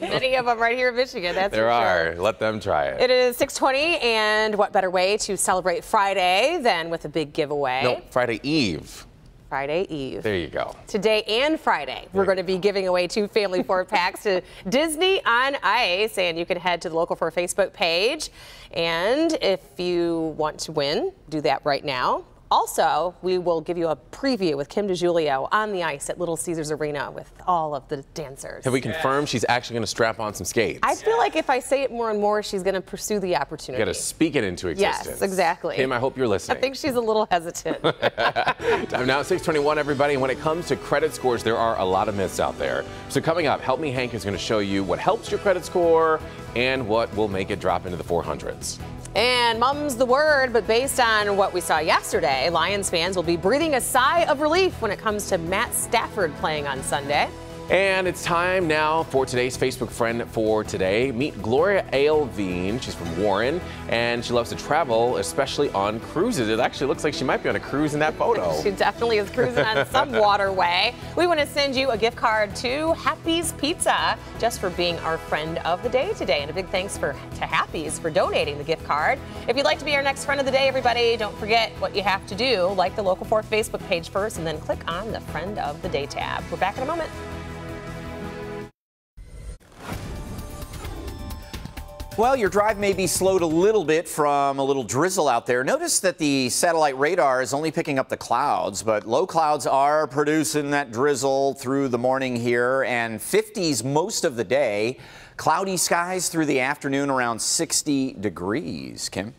Many of them right here in Michigan, that's There for are. sure. Let them try it. It is 6:20, and what better way to celebrate Friday than with a big giveaway? No, Friday Eve. Friday Eve. There you go. Today and Friday, we're going to be giving away 2 family 4-packs to Disney on Ice, and you can head to the Local 4 Facebook page. And if you want to win, do that right now. Also, we will give you a preview with Kim DeGiulio on the ice at Little Caesars Arena with all of the dancers. Have we confirmed she's actually going to strap on some skates? I feel like if I say it more and more, she's going to pursue the You opportunity. got to speak it into existence. Yes, exactly. Kim, I hope you're listening. I think she's a little hesitant. Time now, 6:21, everybody. And when it comes to credit scores, there are a lot of myths out there. So coming up, Help Me Hank is going to show you what helps your credit score and what will make it drop into the 400s. And mum's the word, but based on what we saw yesterday, Lions fans will be breathing a sigh of relief when it comes to Matt Stafford playing on Sunday. And it's time now for today's Facebook friend for today. Meet Gloria Ailveen. She's from Warren, and she loves to travel, especially on cruises. It actually looks like she might be on a cruise in that photo. She definitely is cruising on some waterway. We want to send you a gift card to Happy's Pizza just for being our friend of the day today. And a big thanks to Happy's for donating the gift card. If you'd like to be our next friend of the day, everybody, don't forget what you have to do. Like the Local 4 Facebook page first, and then click on the Friend of the Day tab. We're back in a moment. Well, your drive may be slowed a little bit from a little drizzle out there. Notice that the satellite radar is only picking up the clouds, but low clouds are producing that drizzle through the morning here, and 50s most of the day. Cloudy skies through the afternoon, around 60 degrees. Kim?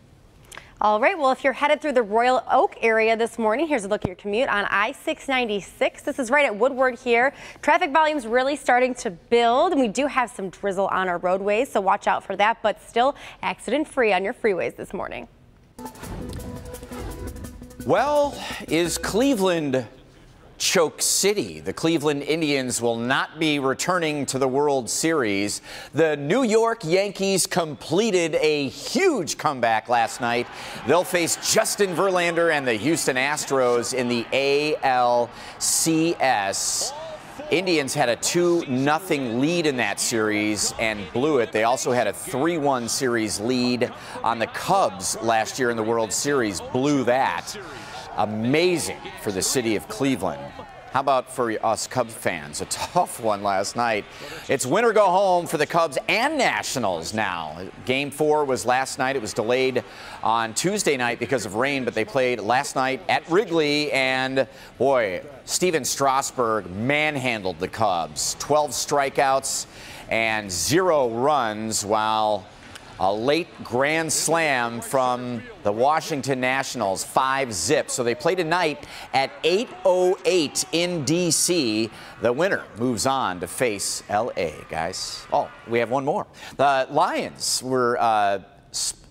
All right, well, if you're headed through the Royal Oak area this morning, here's a look at your commute on I-696. This is right at Woodward here. Traffic volume's really starting to build, and we do have some drizzle on our roadways, so watch out for that, but still accident-free on your freeways this morning. Well, is Cleveland choke city? The Cleveland Indians will not be returning to the World Series. The New York Yankees completed a huge comeback last night. They'll face Justin Verlander and the Houston Astros in the ALCS. Indians had a 2-0 lead in that series and blew it. They also had a 3-1 series lead on the Cubs last year in the World Series, blew that. Amazing for the city of Cleveland. How about for us Cubs fans? A tough one last night. It's win or go home for the Cubs and Nationals now. Game 4 was last night. It was delayed on Tuesday night because of rain, but they played last night at Wrigley, and boy, Steven Strasburg manhandled the Cubs. 12 strikeouts and 0 runs, while a late grand slam from the Washington Nationals, 5-zip. So they play tonight at 8:08 in D.C. The winner moves on to face L.A., guys. Oh, we have one more. The Lions were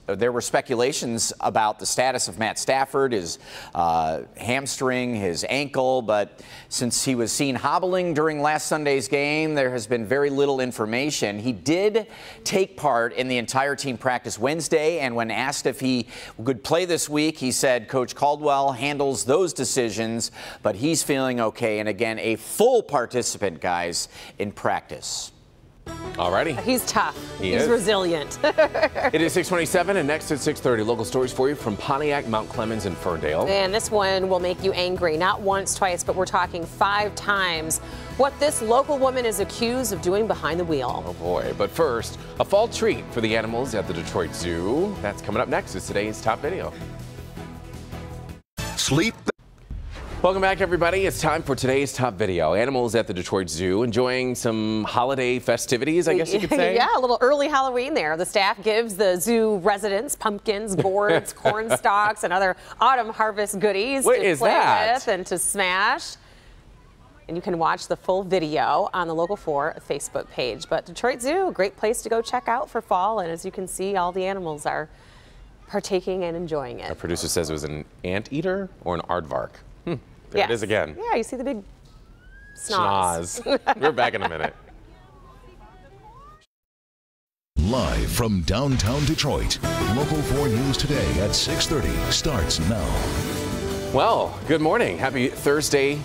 there were speculations about the status of Matt Stafford, his hamstring, his ankle, but since he was seen hobbling during last Sunday's game, there has been very little information. He did take part in the entire team practice Wednesday, and when asked if he could play this week, he said Coach Caldwell handles those decisions, but he's feeling okay, and again, a full participant, guys, in practice. Alrighty. He's tough. He's resilient. It is 6:27, and next at 6:30, local stories for you from Pontiac, Mount Clemens, and Ferndale. And this one will make you angry. Not once, twice, but we're talking 5 times what this local woman is accused of doing behind the wheel. Oh boy. But first, a fall treat for the animals at the Detroit Zoo. That's coming up next. It's today's top video. Sleep. Welcome back, everybody. It's time for today's top video. Animals at the Detroit Zoo enjoying some holiday festivities, I guess you could say. Yeah, a little early Halloween there. The staff gives the zoo residents pumpkins, gourds, corn stalks, and other autumn harvest goodies to play with and to smash. And you can watch the full video on the Local 4 Facebook page. But Detroit Zoo, a great place to go check out for fall. And as you can see, all the animals are partaking and enjoying it. Our producer says it was an anteater or an aardvark. There it is again. Yeah, you see the big snoz. We're back in a minute. Live from downtown Detroit, Local 4 News Today at 6:30 starts now. Well, good morning. Happy Thursday.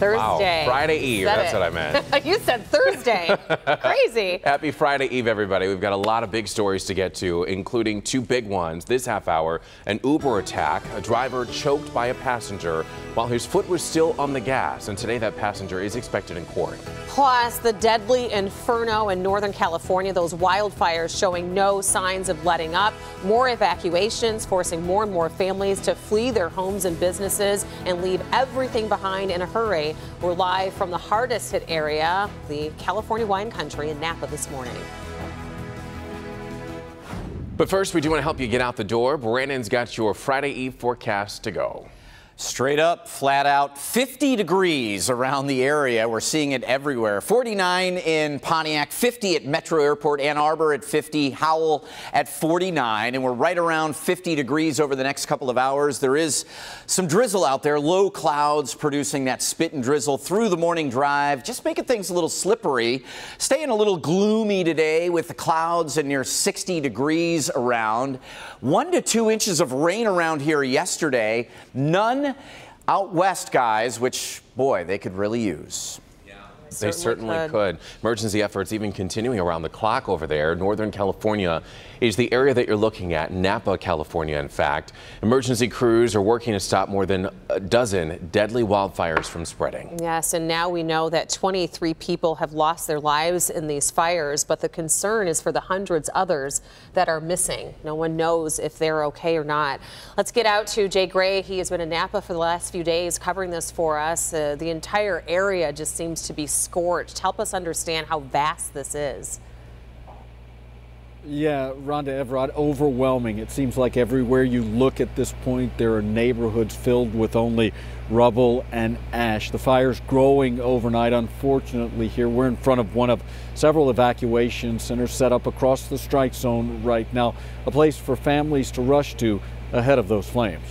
Wow, Friday Eve. That's what I meant. You said Thursday. Crazy. Happy Friday Eve, everybody. We've got a lot of big stories to get to, including 2 big ones this half hour. An Uber attack, a driver choked by a passenger while his foot was still on the gas. And today that passenger is expected in court. Plus, the deadly inferno in Northern California, those wildfires showing no signs of letting up. More evacuations, forcing more and more families to flee their homes and businesses and leave everything behind in a hurry. We're live from the hardest hit area, the California wine country in Napa this morning. But first, we do want to help you get out the door. Brandon's got your Friday Eve forecast to go. Straight up, flat out, 50 degrees around the area. We're seeing it everywhere. 49 in Pontiac, 50 at Metro Airport, Ann Arbor at 50, Howell at 49, and we're right around 50 degrees over the next couple of hours. There is some drizzle out there, low clouds producing that spit and drizzle through the morning drive, just making things a little slippery. Staying a little gloomy today with the clouds and near 60 degrees around. 1 to 2 inches of rain around here yesterday. None out west, guys, which, boy, they could really use. They certainly could. Emergency efforts even continuing around the clock over there. Northern California is the area that you're looking at, Napa, California, in fact. Emergency crews are working to stop more than a dozen deadly wildfires from spreading. Yes, and now we know that 23 people have lost their lives in these fires, but the concern is for the hundreds others that are missing. No one knows if they're okay or not. Let's get out to Jay Gray. He has been in Napa for the last few days covering this for us. The entire area just seems to be scorched. Help us understand how vast this is. Yeah, Rhonda, Everett, overwhelming. It seems like everywhere you look at this point, there are neighborhoods filled with only rubble and ash. The fire's growing overnight. Unfortunately, here we're in front of one of several evacuation centers set up across the strike zone right now, a place for families to rush to ahead of those flames.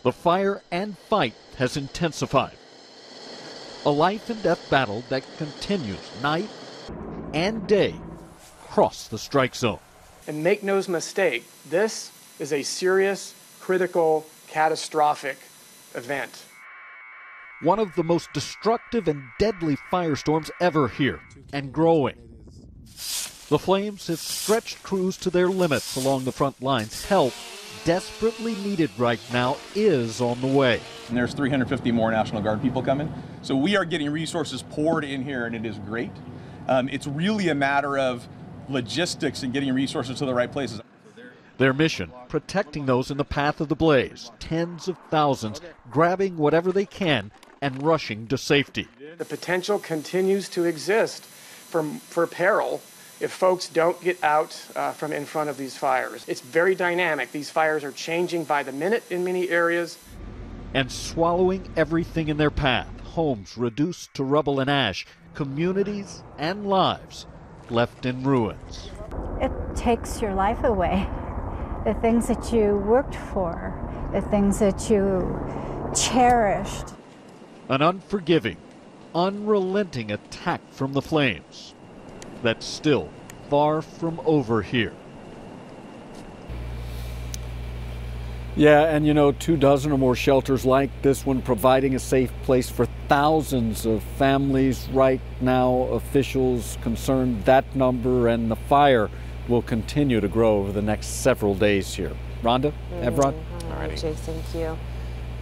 The fire and fight has intensified. A life and death battle that continues night and day across the strike zone. And make no mistake, this is a serious, critical, catastrophic event. One of the most destructive and deadly firestorms ever here, and growing. The flames have stretched crews to their limits along the front lines. Help, desperately needed right now, is on the way. And there's 350 more National Guard people coming. So we are getting resources poured in here, and it is great. It's really a matter of logistics and getting resources to the right places. Their mission, protecting those in the path of the blaze. Tens of thousands grabbing whatever they can and rushing to safety. The potential continues to exist for peril if folks don't get out from in front of these fires. It's very dynamic. These fires are changing by the minute in many areas. And swallowing everything in their path. Homes reduced to rubble and ash. Communities and lives left in ruins. It takes your life away. The things that you worked for, the things that you cherished. An unforgiving, unrelenting attack from the flames that's still far from over here. Yeah, and you know, 24 or more shelters like this one providing a safe place for thousands of families right now. Officials concerned that number and the fire will continue to grow over the next several days here. Rhonda, Everett? All right, Jay, thank you.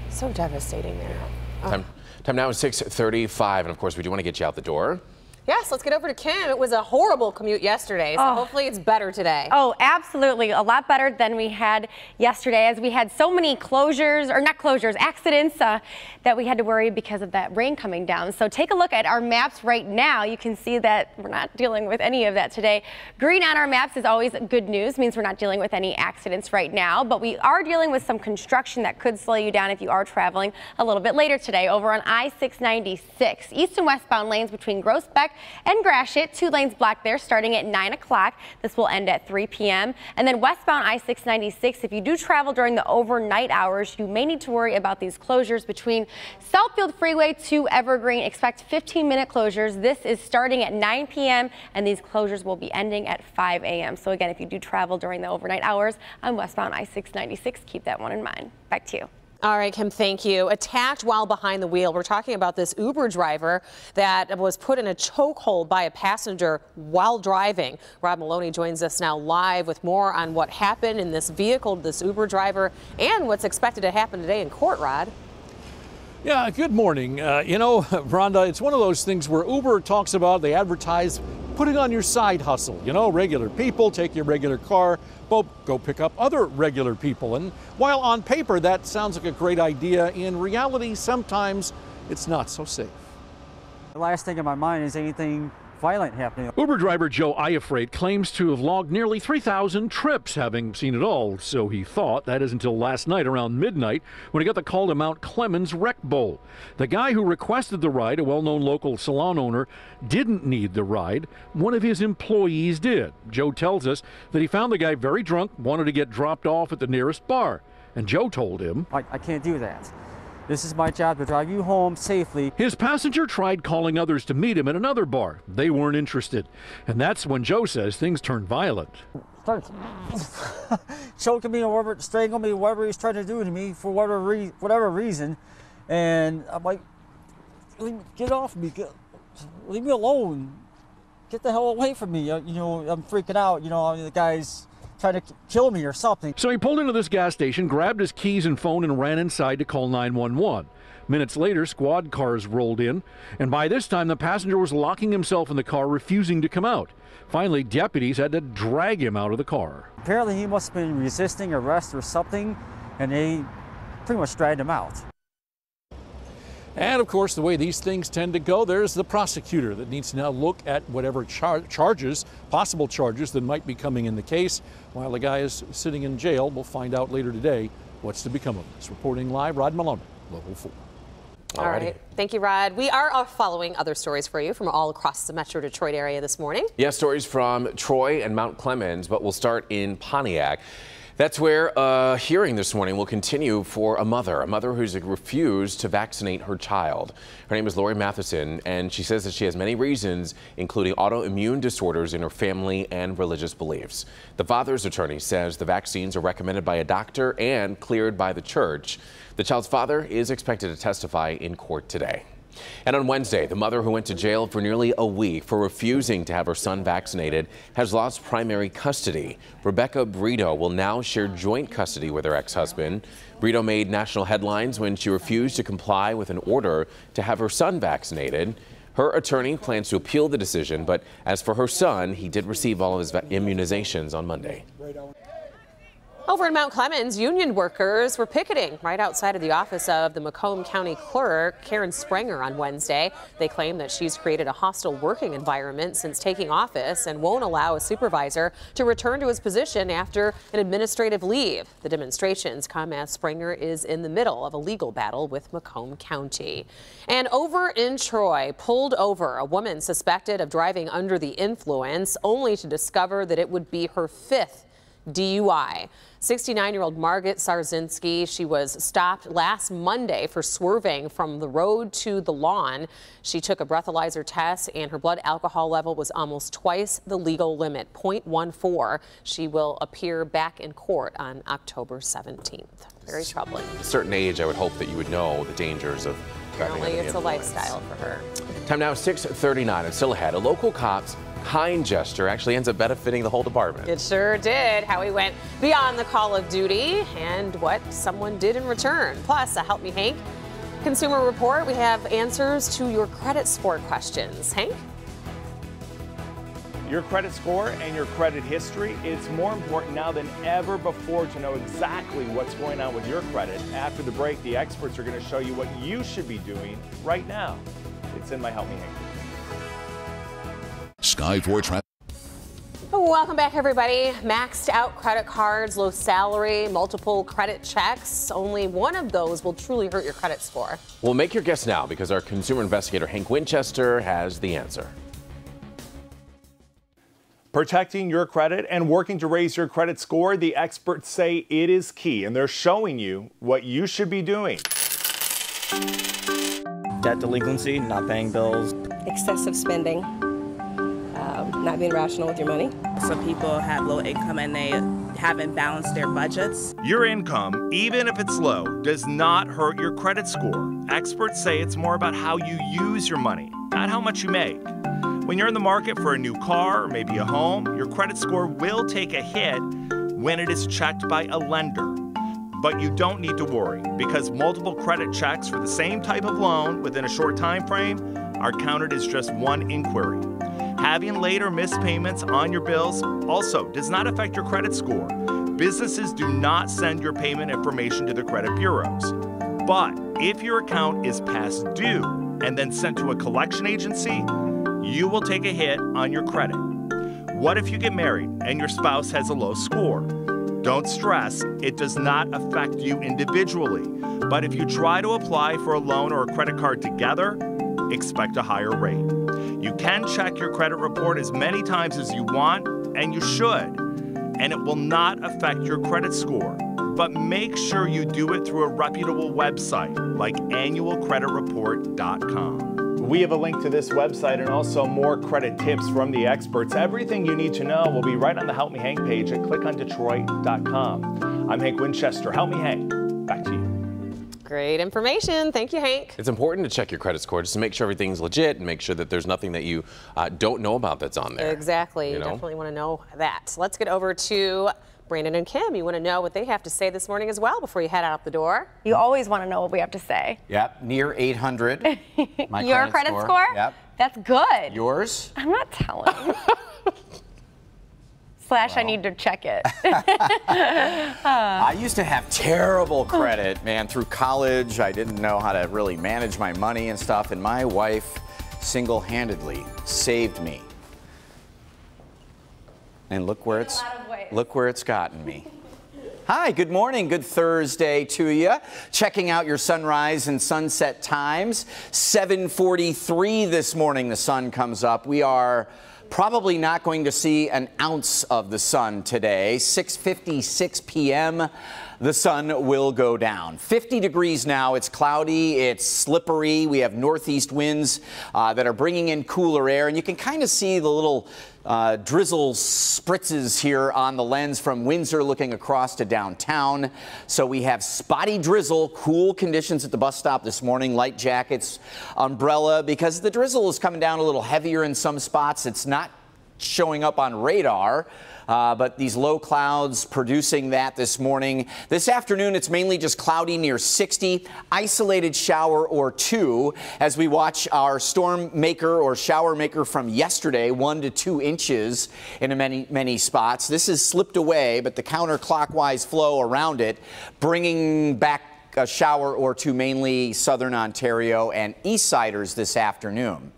So devastating there. Time now is 6:35, and of course we do want to get you out the door. Yes, let's get over to Kim. It was a horrible commute yesterday, so hopefully it's better today. Oh, absolutely. A lot better than we had yesterday, as we had so many closures, or not closures, accidents that we had to worry because of that rain coming down. So take a look at our maps right now. You can see that we're not dealing with any of that today. Green on our maps is always good news, means we're not dealing with any accidents right now, but we are dealing with some construction that could slow you down if you are traveling a little bit later today over on I-696. East and westbound lanes between Groesbeck and Gratiot, 2 lanes blocked there starting at 9 o'clock. This will end at 3 p.m. And then westbound I-696, if you do travel during the overnight hours, you may need to worry about these closures between Southfield Freeway to Evergreen. Expect 15-minute closures. This is starting at 9 p.m. and these closures will be ending at 5 a.m. So again, if you do travel during the overnight hours on westbound I-696, keep that one in mind. Back to you. All right, Kim, thank you. Attacked while behind the wheel. We're talking about this Uber driver that was put in a chokehold by a passenger while driving. Rob Maloney joins us now live with more on what happened in this vehicle, this Uber driver, and what's expected to happen today in court, Rod. Yeah, good morning. You know, Rhonda, it's one of those things where Uber talks about, they advertise putting on your side hustle. You know, regular people take your regular car, go pick up other regular people. And while on paper that sounds like a great idea, in reality sometimes it's not so safe. The last thing in my mind is anything violent happening. Uber driver Joe Iafrate claims to have logged nearly 3,000 trips, having seen it all, so he thought. That is until last night around midnight when he got the call to Mount Clemens Rec Bowl. The guy who requested the ride, a well-known local salon owner, didn't need the ride. One of his employees did. Joe tells us that he found the guy very drunk, wanted to get dropped off at the nearest bar. And Joe told him, I can't do that. This is my job to drive you home safely. His passenger tried calling others to meet him at another bar. They weren't interested. And that's when Joe says things turned violent. Starts choking me or whatever, strangling me, whatever he's trying to do to me for whatever reason. And I'm like, get off me, leave me alone. Get the hell away from me. You know, I'm freaking out. You know, the guy's trying to kill me or something. So he pulled into this gas station, grabbed his keys and phone, and ran inside to call 911. Minutes later, squad cars rolled in, and by this time the passenger was locking himself in the car, refusing to come out. Finally, deputies had to drag him out of the car. Apparently he must have been resisting arrest or something, and they pretty much dragged him out. And of course, the way these things tend to go, there's the prosecutor that needs to now look at whatever charges, possible charges that might be coming in the case. While the guy is sitting in jail, we'll find out later today what's to become of this. Reporting live, Rod Maloney, Local 4. All right. Thank you, Rod. We are following other stories for you from all across the Metro Detroit area this morning. Yes, stories from Troy and Mount Clemens, but we'll start in Pontiac. That's where a hearing this morning will continue for a mother who's refused to vaccinate her child. Her name is Lori Matheson, and she says that she has many reasons, including autoimmune disorders in her family and religious beliefs. The father's attorney says the vaccines are recommended by a doctor and cleared by the church. The child's father is expected to testify in court today. And on Wednesday, the mother who went to jail for nearly a week for refusing to have her son vaccinated has lost primary custody. Rebecca Brito will now share joint custody with her ex-husband. Brito made national headlines when she refused to comply with an order to have her son vaccinated. Her attorney plans to appeal the decision, but as for her son, he did receive all of his immunizations on Monday. Over in Mount Clemens, union workers were picketing right outside of the office of the Macomb County Clerk, Karen Sprenger, on Wednesday. They claim that she's created a hostile working environment since taking office and won't allow a supervisor to return to his position after an administrative leave. The demonstrations come as Sprenger is in the middle of a legal battle with Macomb County. And over in Troy, pulled over a woman suspected of driving under the influence, only to discover that it would be her 5th DUI. 69-year-old Margaret Sarzinski, she was stopped last Monday for swerving from the road to the lawn. She took a breathalyzer test and her blood alcohol level was almost twice the legal limit, 0.14. She will appear back in court on October 17th. Very troubling. At a certain age, I would hope that you would know the dangers of driving under the Apparently, it's a influence. lifestyle for her. Time now, 6:39, and still ahead. A local cop's kind gesture actually ends up benefiting the whole department. It sure did. How he went beyond the call of duty and what someone did in return. Plus, a Help Me Hank Consumer Report. We have answers to your credit score questions. Hank? Your credit score and your credit history, it's more important now than ever before to know exactly what's going on with your credit. After the break, the experts are going to show you what you should be doing right now. It's in my Help Me Hank. Sky 4 Traffic. Welcome back, everybody. Maxed out credit cards, low salary, multiple credit checks. Only one of those will truly hurt your credit score. Well, make your guess now because our consumer investigator Hank Winchester has the answer. Protecting your credit and working to raise your credit score, the experts say it is key, and they're showing you what you should be doing. Debt delinquency, not paying bills. Excessive spending, not being rational with your money. Some people have low income and they haven't balanced their budgets. Your income, even if it's low, does not hurt your credit score. Experts say it's more about how you use your money, not how much you make. When you're in the market for a new car or maybe a home, your credit score will take a hit when it is checked by a lender. But you don't need to worry because multiple credit checks for the same type of loan within a short time frame are counted as just one inquiry. Having late or missed payments on your bills also does not affect your credit score. Businesses do not send your payment information to the credit bureaus. But if your account is past due and then sent to a collection agency, you will take a hit on your credit. What if you get married and your spouse has a low score? Don't stress, it does not affect you individually. But if you try to apply for a loan or a credit card together, expect a higher rate. You can check your credit report as many times as you want, and you should, and it will not affect your credit score. But make sure you do it through a reputable website like annualcreditreport.com. We have a link to this website and also more credit tips from the experts. Everything you need to know will be right on the Help Me Hank page at clickondetroit.com. I'm Hank Winchester. Help Me Hank. Back to you. Great information. Thank you, Hank. It's important to check your credit score just to make sure everything's legit and make sure that there's nothing that you don't know about that's on there. Exactly. You definitely want to know that. Let's get over to Brandon and Kim. You want to know what they have to say this morning as well before you head out the door. You always want to know what we have to say. Yep, near 800. Your credit score? Yep. That's good. Yours? I'm not telling. Slash, I need to check it. I used to have terrible credit, man. Through college, I didn't know how to really manage my money and stuff, and my wife single-handedly saved me. And look where it's gotten me. Hi, good morning, good Thursday to you. Checking out your sunrise and sunset times. 7:43 this morning, the sun comes up. We are probably not going to see an ounce of the sun today. 6:56 p.m. the sun will go down. 50 degrees now. It's cloudy. It's slippery. We have northeast winds that are bringing in cooler air, and you can kind of see the little drizzle spritzes here on the lens from Windsor looking across to downtown. So we have spotty drizzle, cool conditions at the bus stop this morning, light jackets, umbrella, because the drizzle is coming down a little heavier in some spots. It's not showing up on radar. But these low clouds producing that this morning. This afternoon, it's mainly just cloudy near 60, isolated shower or two as we watch our storm maker or shower maker from yesterday, 1 to 2 inches in many spots. This has slipped away, but the counterclockwise flow around it, bringing back a shower or two, mainly southern Ontario and east siders this afternoon.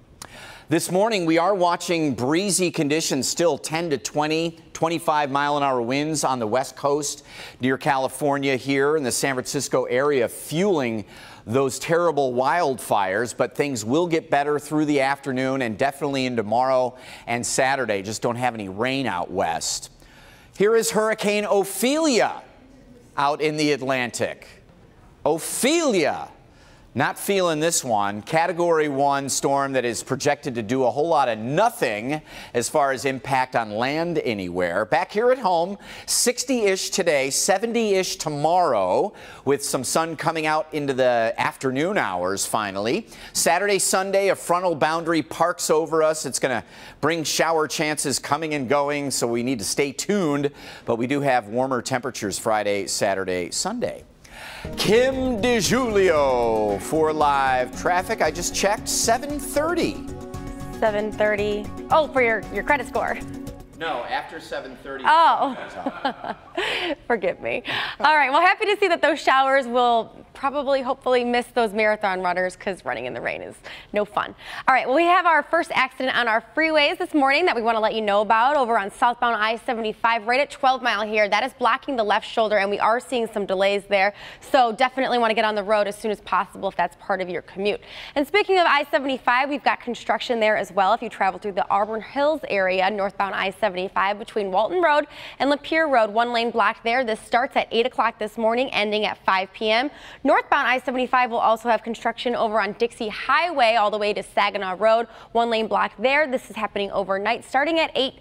This morning, we are watching breezy conditions, still 10 to 20, 25 mile-an-hour winds on the west coast near California here in the San Francisco area, fueling those terrible wildfires. But things will get better through the afternoon and definitely in tomorrow and Saturday. Just don't have any rain out west. Here is Hurricane Ophelia out in the Atlantic. Ophelia. Not feeling this one. Category 1 storm that is projected to do a whole lot of nothing as far as impact on land anywhere. Back here at home, 60-ish today, 70-ish tomorrow, with some sun coming out into the afternoon hours finally. Saturday, Sunday, a frontal boundary parks over us. It's going to bring shower chances coming and going, so we need to stay tuned. But we do have warmer temperatures Friday, Saturday, Sunday. Kim DeJulio for live traffic. I just checked, 7:30. 7:30. Oh, for your credit score. No, after 7:30. Oh, forgive me. All right, well, happy to see that those showers will probably, hopefully miss those marathon runners because running in the rain is no fun. All right, well, we have our first accident on our freeways this morning that we want to let you know about over on southbound I-75 right at 12 Mile here. That is blocking the left shoulder, and we are seeing some delays there. So definitely want to get on the road as soon as possible if that's part of your commute. And speaking of I-75, we've got construction there as well. If you travel through the Auburn Hills area, northbound I-75 between Walton Road and Lapeer Road, 1 lane block there. This starts at 8 o'clock this morning, ending at 5 p.m. Northbound I-75 will also have construction over on Dixie Highway all the way to Saginaw Road, 1 lane block there. This is happening overnight, starting at 8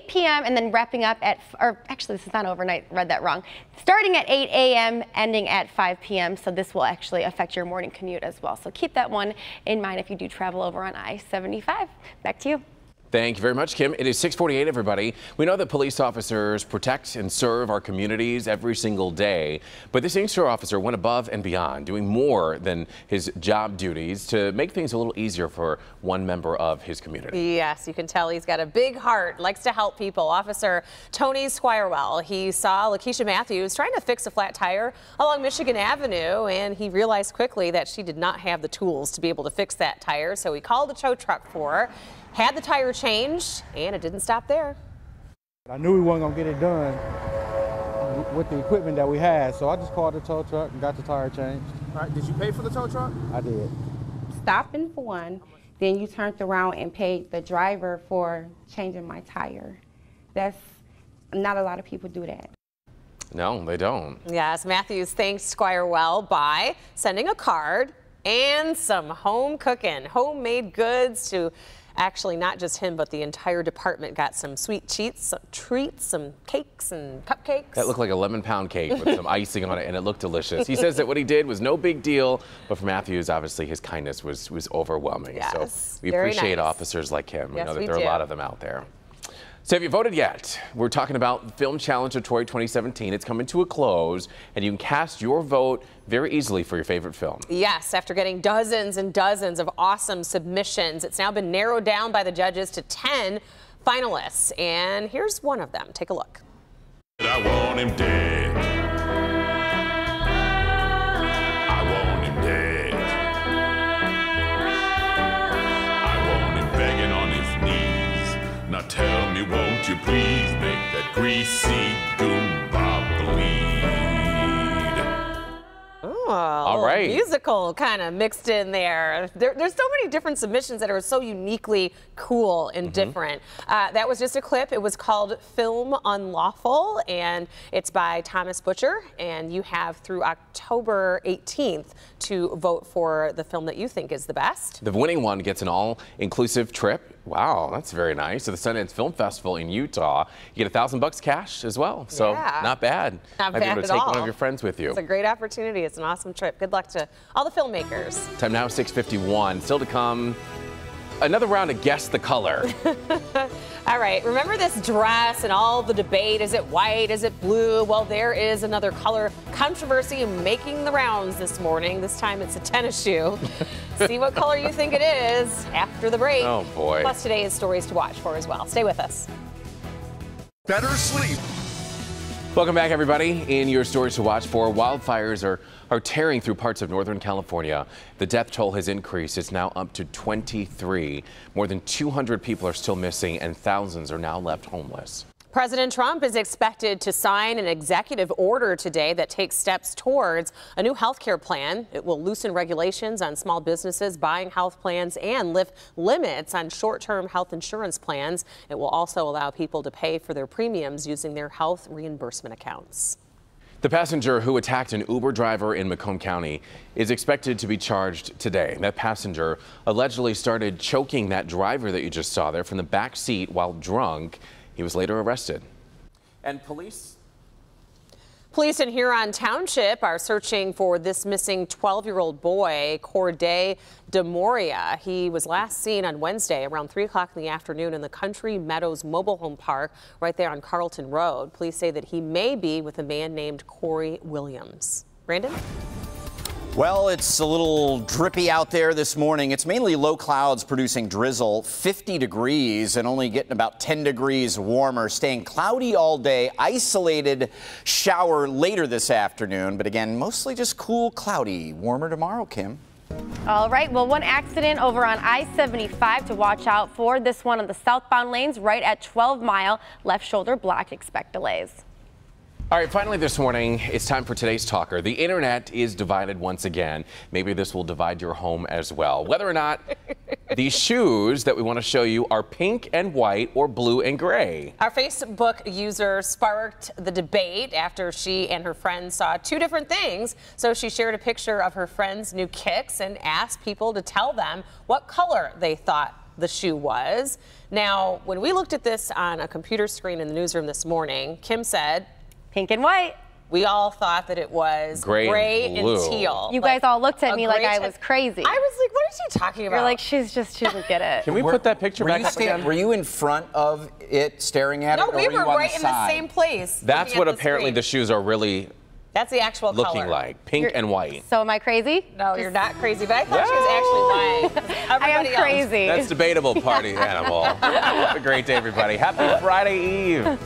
p.m. and then wrapping up at, or actually this is not overnight, read that wrong. Starting at 8 a.m., ending at 5 p.m. So this will actually affect your morning commute as well. So keep that one in mind if you do travel over on I-75. Back to you. Thank you very much, Kim. It is 6:48, everybody. We know that police officers protect and serve our communities every single day, but this youngster officer went above and beyond, doing more than his job duties to make things a little easier for one member of his community. Yes, you can tell he's got a big heart, likes to help people. Officer Tony Squirewell, he saw Lakeisha Matthews trying to fix a flat tire along Michigan Avenue, and he realized quickly that she did not have the tools to be able to fix that tire, so he called a tow truck for her. Had the tire changed, and it didn't stop there. I knew we weren't going to get it done with the equipment that we had, so I just called the tow truck and got the tire changed. All right, did you pay for the tow truck? I did. Stopping for one, then you turned around and paid the driver for changing my tire. That's not a lot of people do that. No, they don't. Yes, Matthews thanked Squirewell by sending a card and some home cooking, homemade goods to actually not just him, but the entire department got some sweet treats, some cakes and cupcakes. That looked like a lemon-pound cake with some icing on it, and it looked delicious. He says that what he did was no big deal, but for Matthews, obviously, his kindness was overwhelming. Yes, so we appreciate officers like him. We know that there are a lot of them out there. So have you voted yet? We're talking about Film Challenge Detroit 2017. It's coming to a close, and you can cast your vote very easily for your favorite film. Yes, after getting dozens and dozens of awesome submissions, it's now been narrowed down by the judges to 10 finalists, and here's one of them. Take a look. I want him dead. I want him dead. I want him begging on his knees. Now tell me, won't you please make that greasy Goomba bleed? Oh, all right. Musical kind of mixed in there. There's so many different submissions that are so uniquely cool and different. That was just a clip. It was called Film Unlawful, and it's by Thomas Butcher. And you have through October 18th to vote for the film that you think is the best. The winning one gets an all-inclusive trip. Wow, that's very nice. To the Sundance Film Festival in Utah. You get $1,000 cash as well. So not bad. Not Might bad be able to at take all. one of your friends with you. It's a great opportunity. It's an awesome trip. Good luck to all the filmmakers. Time now, 6:51. Still to come, another round of Guess the Color. All right, remember this dress and all the debate? Is it white? Is it blue? Well, there is another color controversy making the rounds this morning. This time it's a tennis shoe. See what color you think it is after the break. Oh, boy. Plus today's stories to watch for as well. Stay with us. Better sleep. Welcome back, everybody. In your stories to watch for, wildfires are tearing through parts of Northern California. The death toll has increased. It's now up to 23. More than 200 people are still missing, and thousands are now left homeless. President Trump is expected to sign an executive order today that takes steps towards a new health care plan. It will loosen regulations on small businesses buying health plans and lift limits on short-term health insurance plans. It will also allow people to pay for their premiums using their health reimbursement accounts. The passenger who attacked an Uber driver in Macomb County is expected to be charged today. That passenger allegedly started choking that driver that you just saw there from the back seat while drunk. He was later arrested. And police in Huron Township are searching for this missing 12-year-old boy, CORDAY D-MORREA. He was last seen on Wednesday around 3 o'clock in the afternoon in the Country Meadows Mobile Home Park right there on Carlton Road. Police say that he may be with a man named Corey Williams. Brandon? Well, it's a little drippy out there this morning. It's mainly low clouds producing drizzle, 50 degrees and only getting about 10 degrees warmer, staying cloudy all day, isolated shower later this afternoon. But again, mostly just cool, cloudy, warmer tomorrow, Kim. All right, well, one accident over on I-75 to watch out for. This one on the southbound lanes right at 12 Mile. Left shoulder blocked. Expect delays. All right, finally this morning, it's time for today's talker. The internet is divided once again. Maybe this will divide your home as well. Whether or not these shoes that we want to show you are pink and white or blue and gray. Our Facebook user sparked the debate after she and her friends saw two different things. So she shared a picture of her friend's new kicks and asked people to tell them what color they thought the shoe was. Now, when we looked at this on a computer screen in the newsroom this morning, Kim said, pink and white. We all thought that it was gray and teal. You guys all looked at me like I was crazy. I was like, what is she talking about? You're like, she doesn't get it. Can we put that picture back up again? Were you in front of it staring at it? No, or we were were you on right the in side? the same place. That's what apparently screen. the shoes are really That's the actual looking color. like, pink and white. So am I crazy? No, you're not crazy, but I thought she was actually lying. I am crazy. That's debatable, party animal. Have a great day, everybody. Happy Friday Eve.